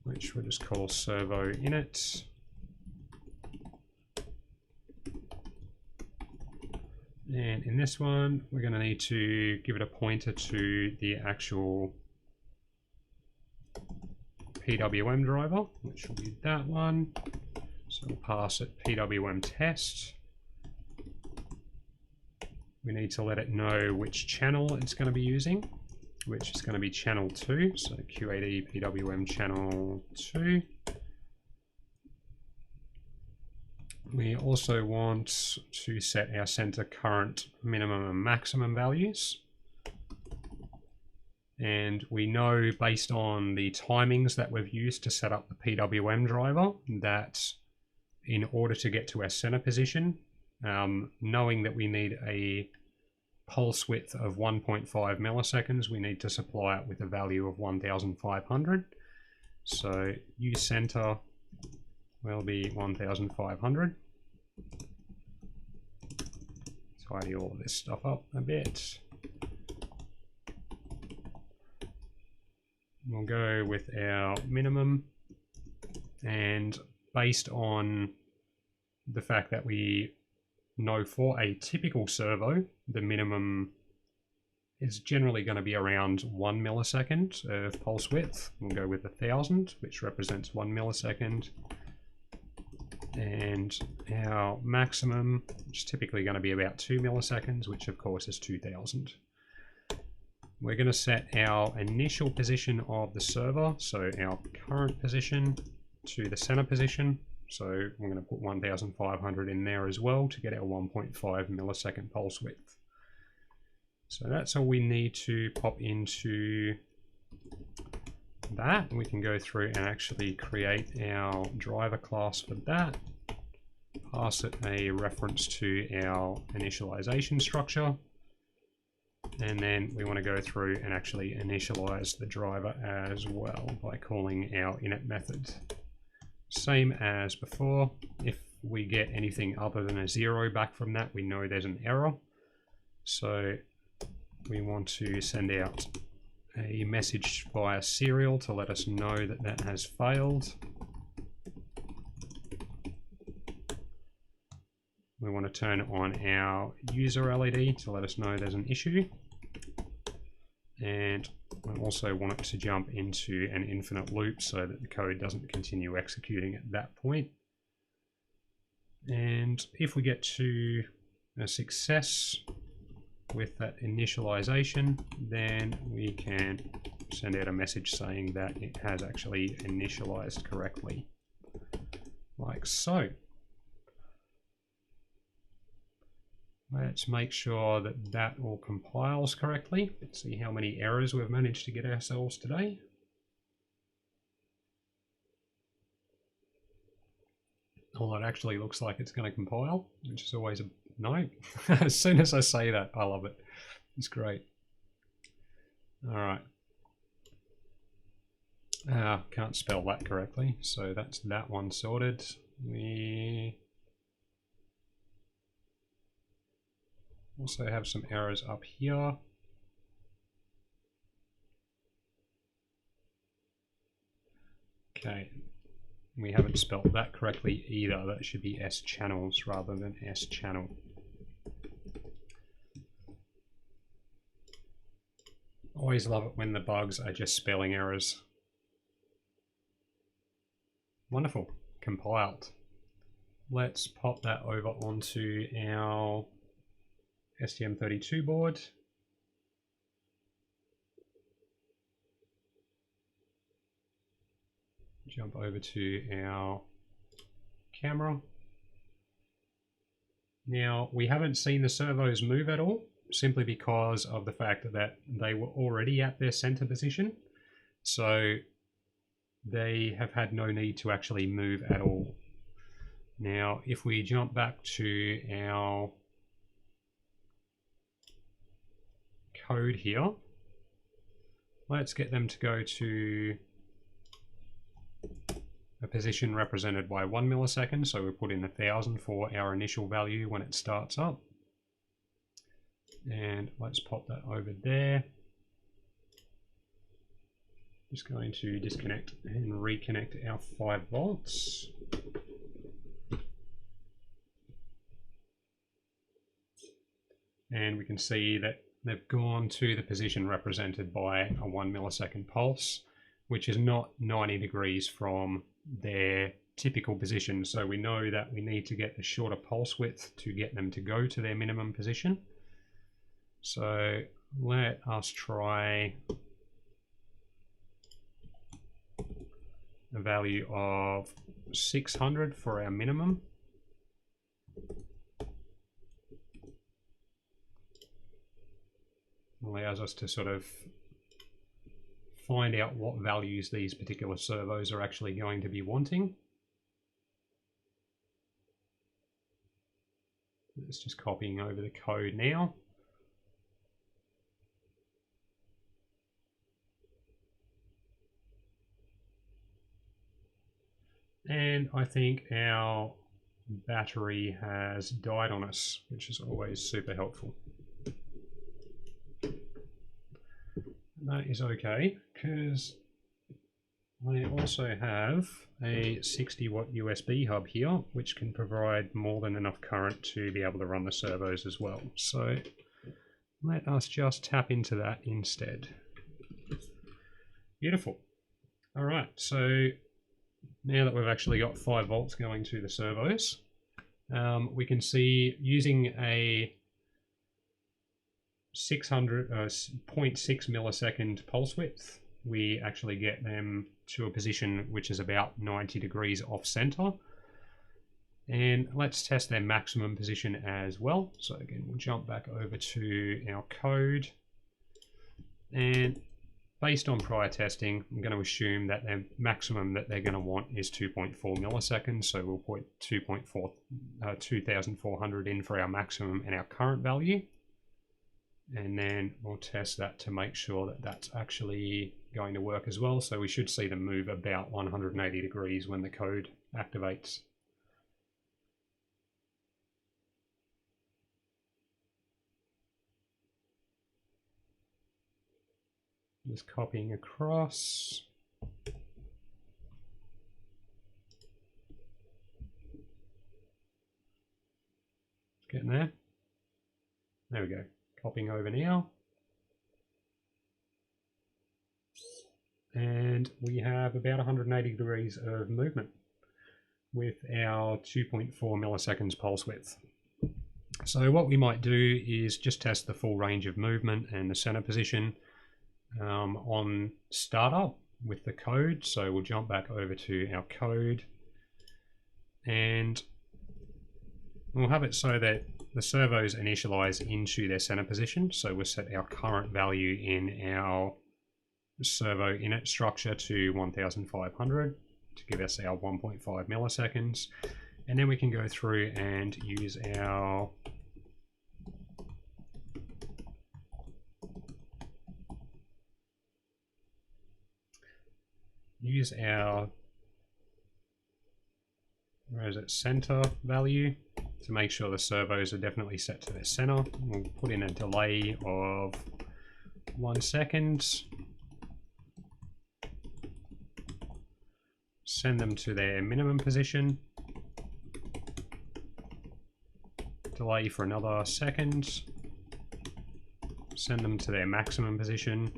which we'll just call servo init. And in this one, we're going to need to give it a pointer to the actual PWM driver, which will be that one. So we'll pass it PWM test. We need to let it know which channel it's going to be using, which is going to be channel 2. So QAD PWM channel 2. We also want to set our center current minimum and maximum values. And we know based on the timings that we've used to set up the PWM driver that in order to get to our center position, knowing that we need a pulse width of 1.5 milliseconds, we need to supply it with a value of 1500. So U center will be 1500. Tidy all of this stuff up a bit. We'll go with our minimum, and based on the fact that we know for a typical servo, the minimum is generally going to be around 1 millisecond of pulse width. We'll go with 1000, which represents 1 millisecond. And our maximum, which is typically going to be about 2 milliseconds, which of course is 2000. We're going to set our initial position of the server, so our current position, to the center position. So we're going to put 1500 in there as well to get our 1.5 millisecond pulse width. So that's all we need to pop into that. We can go through and actually create our driver class for that. Pass it a reference to our initialization structure. And then we want to go through and actually initialize the driver as well by calling our init method. Same as before, if we get anything other than a 0 back from that, we know there's an error. So we want to send out a message via serial to let us know that that has failed. We want to turn on our user LED to let us know there's an issue. And we also want it to jump into an infinite loop so that the code doesn't continue executing at that point. And if we get to a success with that initialization, then we can send out a message saying that it has actually initialized correctly, like so. Let's make sure that that all compiles correctly. Let's see how many errors we've managed to get ourselves today. Well, it actually looks like it's going to compile, which is always a no. As soon as I say that, I love it. It's great. All right. Can't spell that correctly, so that's that one sorted. We also have some errors up here. Okay, we haven't spelled that correctly either. That should be S channels rather than S channel. Always love it when the bugs are just spelling errors. Wonderful, compiled. Let's pop that over onto our STM32 board. Jump over to our camera. Now, we haven't seen the servos move at all, simply because of the fact that they were already at their center position. So they have had no need to actually move at all. Now, if we jump back to our code here, let's get them to go to a position represented by 1 millisecond. So we put in 1000 for our initial value when it starts up. And let's pop that over there. Just going to disconnect and reconnect our 5 volts. And we can see that they've gone to the position represented by a 1 millisecond pulse, which is not 90 degrees from their typical position. So we know that we need to get a shorter pulse width to get them to go to their minimum position. So let us try a value of 600 for our minimum. Allows us to sort of find out what values these particular servos are actually going to be wanting. It's just copying over the code now. And I think our battery has died on us, which is always super helpful. That is okay, because I also have a 60 watt USB hub here, which can provide more than enough current to be able to run the servos as well. So let us just tap into that instead. Beautiful. All right, so now that we've actually got 5 volts going to the servos, we can see using a 0.6 millisecond pulse width, we actually get them to a position which is about 90 degrees off center. And let's test their maximum position as well. So again, we'll jump back over to our code, and based on prior testing, I'm going to assume that their maximum that they're going to want is 2.4 milliseconds. So we'll put 2400 in for our maximum and our current value. And then we'll test that to make sure that that's actually going to work as well. So we should see them move about 180 degrees when the code activates. Just copying across. Getting there. There we go. Copying over now. And we have about 180 degrees of movement with our 2.4 milliseconds pulse width. So what we might do is just test the full range of movement and the center position on startup with the code. So we'll jump back over to our code, and we'll have it so that the servos initialize into their center position. So we'll set our current value in our servo init structure to 1500 to give us our 1.5 milliseconds. And then we can go through and use our center value to make sure the servos are definitely set to their center. We'll put in a delay of 1 second. send them to their minimum position, delay for another second, send them to their maximum position,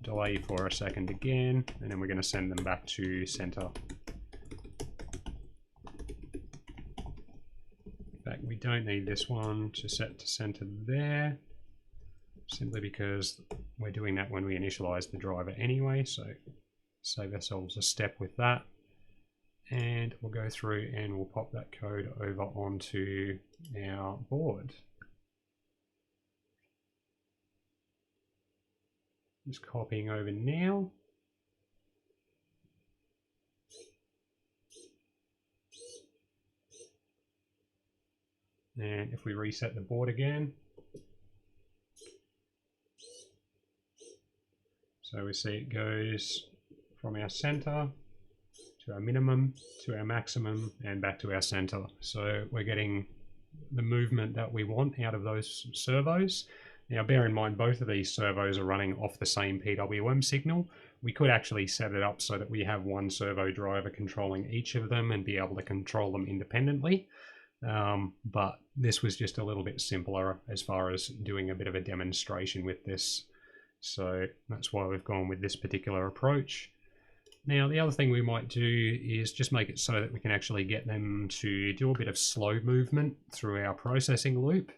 delay for a second again, and then we're going to send them back to center. In fact, we don't need this one to set to center there, simply because we're doing that when we initialize the driver anyway, so save ourselves a step with that. And we'll go through and we'll pop that code over onto our board. Just copying over now. And if we reset the board again, so we see it goes from our center to our minimum, to our maximum, and back to our center. So we're getting the movement that we want out of those servos. Now bear in mind, both of these servos are running off the same PWM signal. We could actually set it up so that we have one servo driver controlling each of them and be able to control them independently. But this was just a little bit simpler as far as doing a bit of a demonstration with this. So that's why we've gone with this particular approach. Now, the other thing we might do is just make it so that we can actually get them to do a bit of slow movement through our processing loop.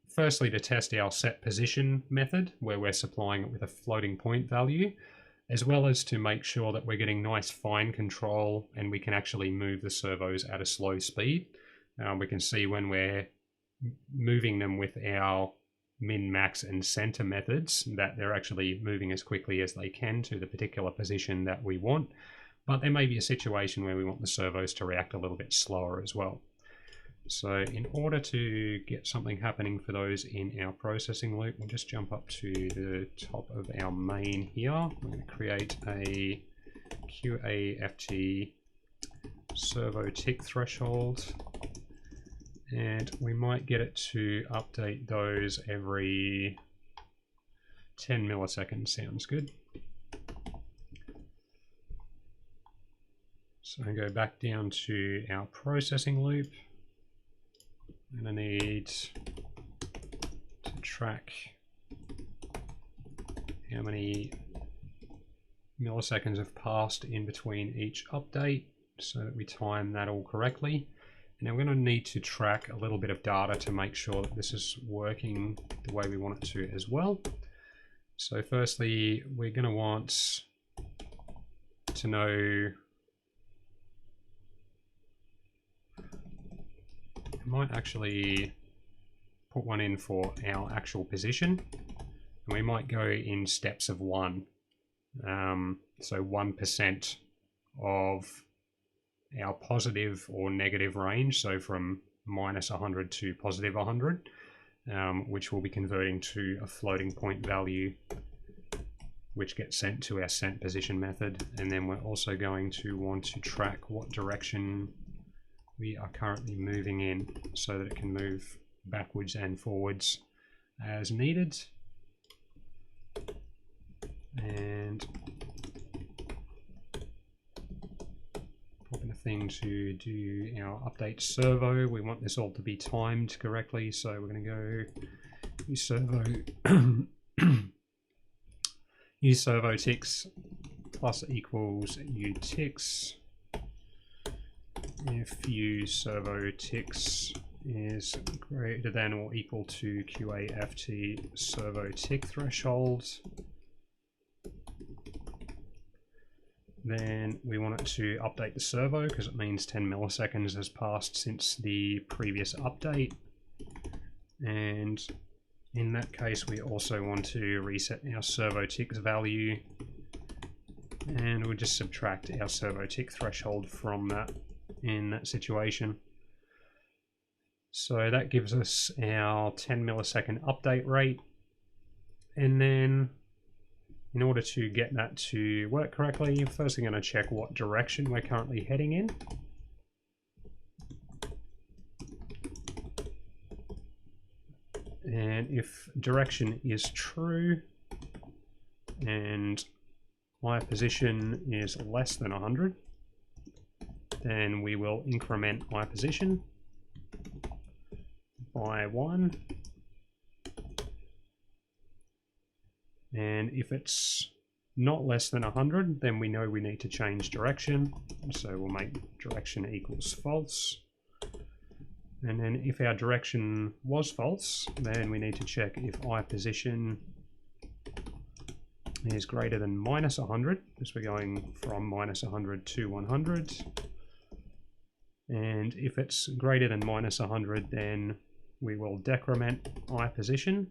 Firstly, to test our set position method, where we're supplying it with a floating point value, as well as to make sure that we're getting nice fine control and we can actually move the servos at a slow speed. We can see when we're moving them with our min, max, and center methods that they're actually moving as quickly as they can to the particular position that we want. But there may be a situation where we want the servos to react a little bit slower as well. So in order to get something happening for those in our processing loop, we'll just jump up to the top of our main here. We're going to create a QAFT servo tick threshold, and we might get it to update those every 10 milliseconds. Sounds good. So I go back down to our processing loop. I'm going to need to track how many milliseconds have passed in between each update so that we time that all correctly. And I'm going to need to track a little bit of data to make sure that this is working the way we want it to as well. So firstly, we're going to want to know, I might actually put one in for our actual position, and we might go in steps of 1. So 1% of our positive or negative range, so from minus 100 to positive 100, which will be converting to a floating point value, which gets sent to our sent position method. And then we're also going to want to track what direction we are currently moving in so that it can move backwards and forwards as needed. And popping a thing to do our update servo. We want this all to be timed correctly, so we're going to go use servo use servo ticks plus equals u ticks. If u servo ticks is greater than or equal to QAFT servo tick threshold, then we want it to update the servo because it means 10 milliseconds has passed since the previous update. And in that case, we also want to reset our servo ticks value, and we'll just subtract our servo tick threshold from that in that situation. So that gives us our 10 millisecond update rate. And then in order to get that to work correctly, first we're going to check what direction we're currently heading in. And if direction is true and I position is less than 100, then we will increment I position by 1. And if it's not less than 100, then we know we need to change direction. So we'll make direction equals false. And then if our direction was false, then we need to check if I position is greater than minus 100, because we're going from minus 100 to 100. And if it's greater than minus 100, then we will decrement I position.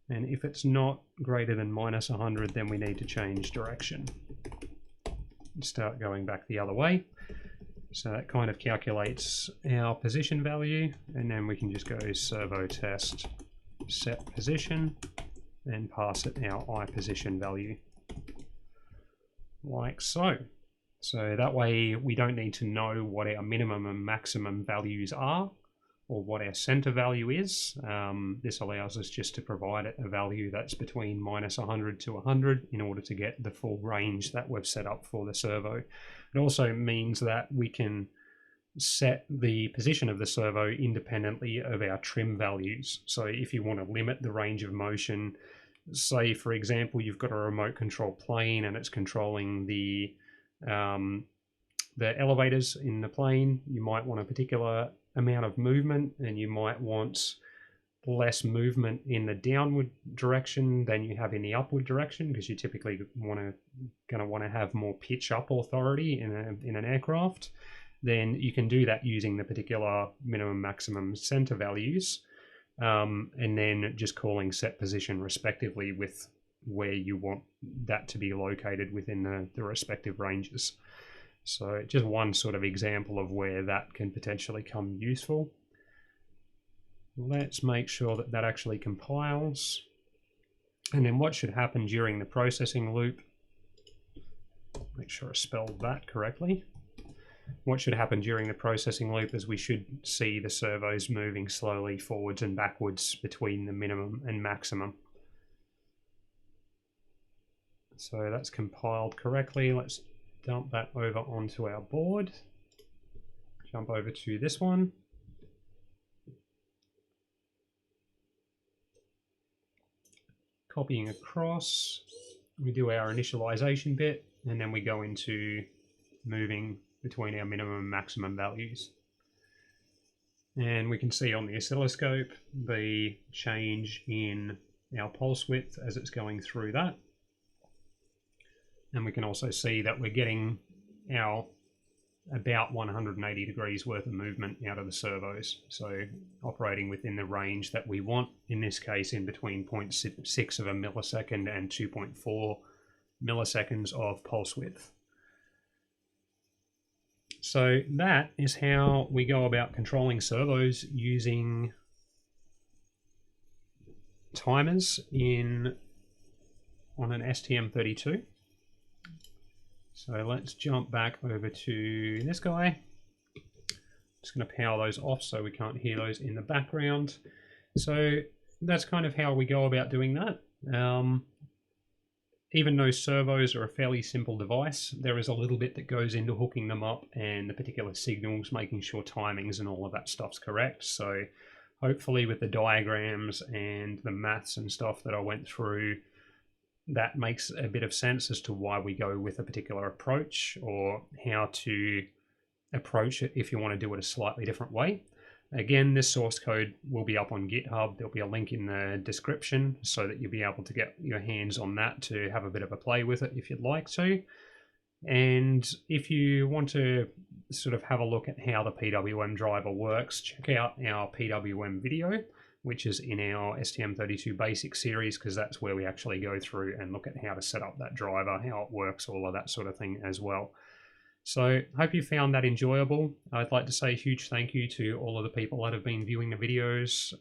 And if it's not greater than minus 100, then we need to change direction and start going back the other way. So that kind of calculates our position value, and then we can just go servo test set position and pass it our I position value, like so. So that way we don't need to know what our minimum and maximum values are, or what our center value is. This allows us just to provide a value that's between minus 100 to 100 in order to get the full range that we've set up for the servo. It also means that we can set the position of the servo independently of our trim values. So if you want to limit the range of motion, say for example you've got a remote control plane and it's controlling the elevators in the plane, you might want a particular amount of movement, and you might want less movement in the downward direction than you have in the upward direction, because you typically going to want to have more pitch up authority in an aircraft. Then you can do that using the particular minimum maximum center values, and then just calling set position respectively with where you want that to be located within the respective ranges. So just one sort of example of where that can potentially come useful. Let's make sure that that actually compiles. And then what should happen during the processing loop, make sure I spelled that correctly. What should happen during the processing loop is we should see the servos moving slowly forwards and backwards between the minimum and maximum. So that's compiled correctly. Let's dump that over onto our board. Jump over to this one. Copying across, we do our initialization bit, and then we go into moving between our minimum and maximum values. And we can see on the oscilloscope the change in our pulse width as it's going through that. And we can also see that we're getting our about 180 degrees worth of movement out of the servos. So operating within the range that we want, in this case in between 0.6 of a millisecond and 2.4 milliseconds of pulse width. So that is how we go about controlling servos using timers on an STM32. So let's jump back over to this guy. Just going to power those off so we can't hear those in the background. So that's kind of how we go about doing that. Even though servos are a fairly simple device, there is a little bit that goes into hooking them up and the particular signals, making sure timings and all of that stuff's correct. So hopefully with the diagrams and the maths and stuff that I went through, that makes a bit of sense as to why we go with a particular approach, or how to approach it if you want to do it a slightly different way. Again, this source code will be up on GitHub. There'll be a link in the description so that you'll be able to get your hands on that to have a bit of a play with it if you'd like to. And if you want to sort of have a look at how the PWM driver works, check out our PWM video, which is in our STM32 basic series, because that's where we actually go through and look at how to set up that driver, how it works, all of that sort of thing as well. So hope you found that enjoyable. I'd like to say a huge thank you to all of the people that have been viewing the videos,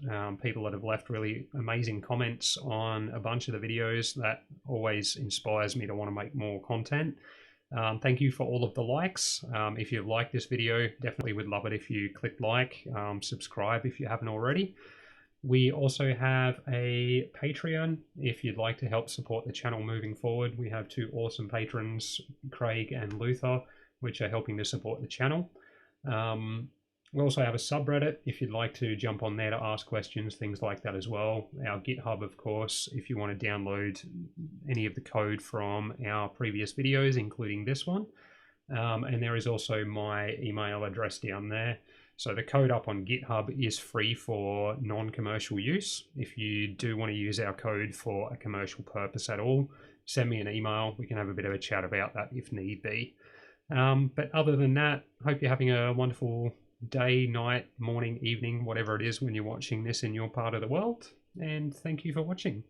people that have left really amazing comments on a bunch of the videos. That always inspires me to want to make more content. Thank you for all of the likes. If you've liked this video, definitely would love it if you click like, subscribe if you haven't already. We also have a Patreon if you'd like to help support the channel moving forward. We have two awesome patrons, Craig and Luther, which are helping to support the channel. We also have a subreddit if you'd like to jump on there to ask questions, things like that as well. Our GitHub, of course, if you want to download any of the code from our previous videos, including this one. And there is also my email address down there. So the code up on GitHub is free for non-commercial use. If you do want to use our code for a commercial purpose at all, send me an email. We can have a bit of a chat about that if need be. But other than that, hope you're having a wonderful day, night, morning, evening, whatever it is when you're watching this in your part of the world. And thank you for watching.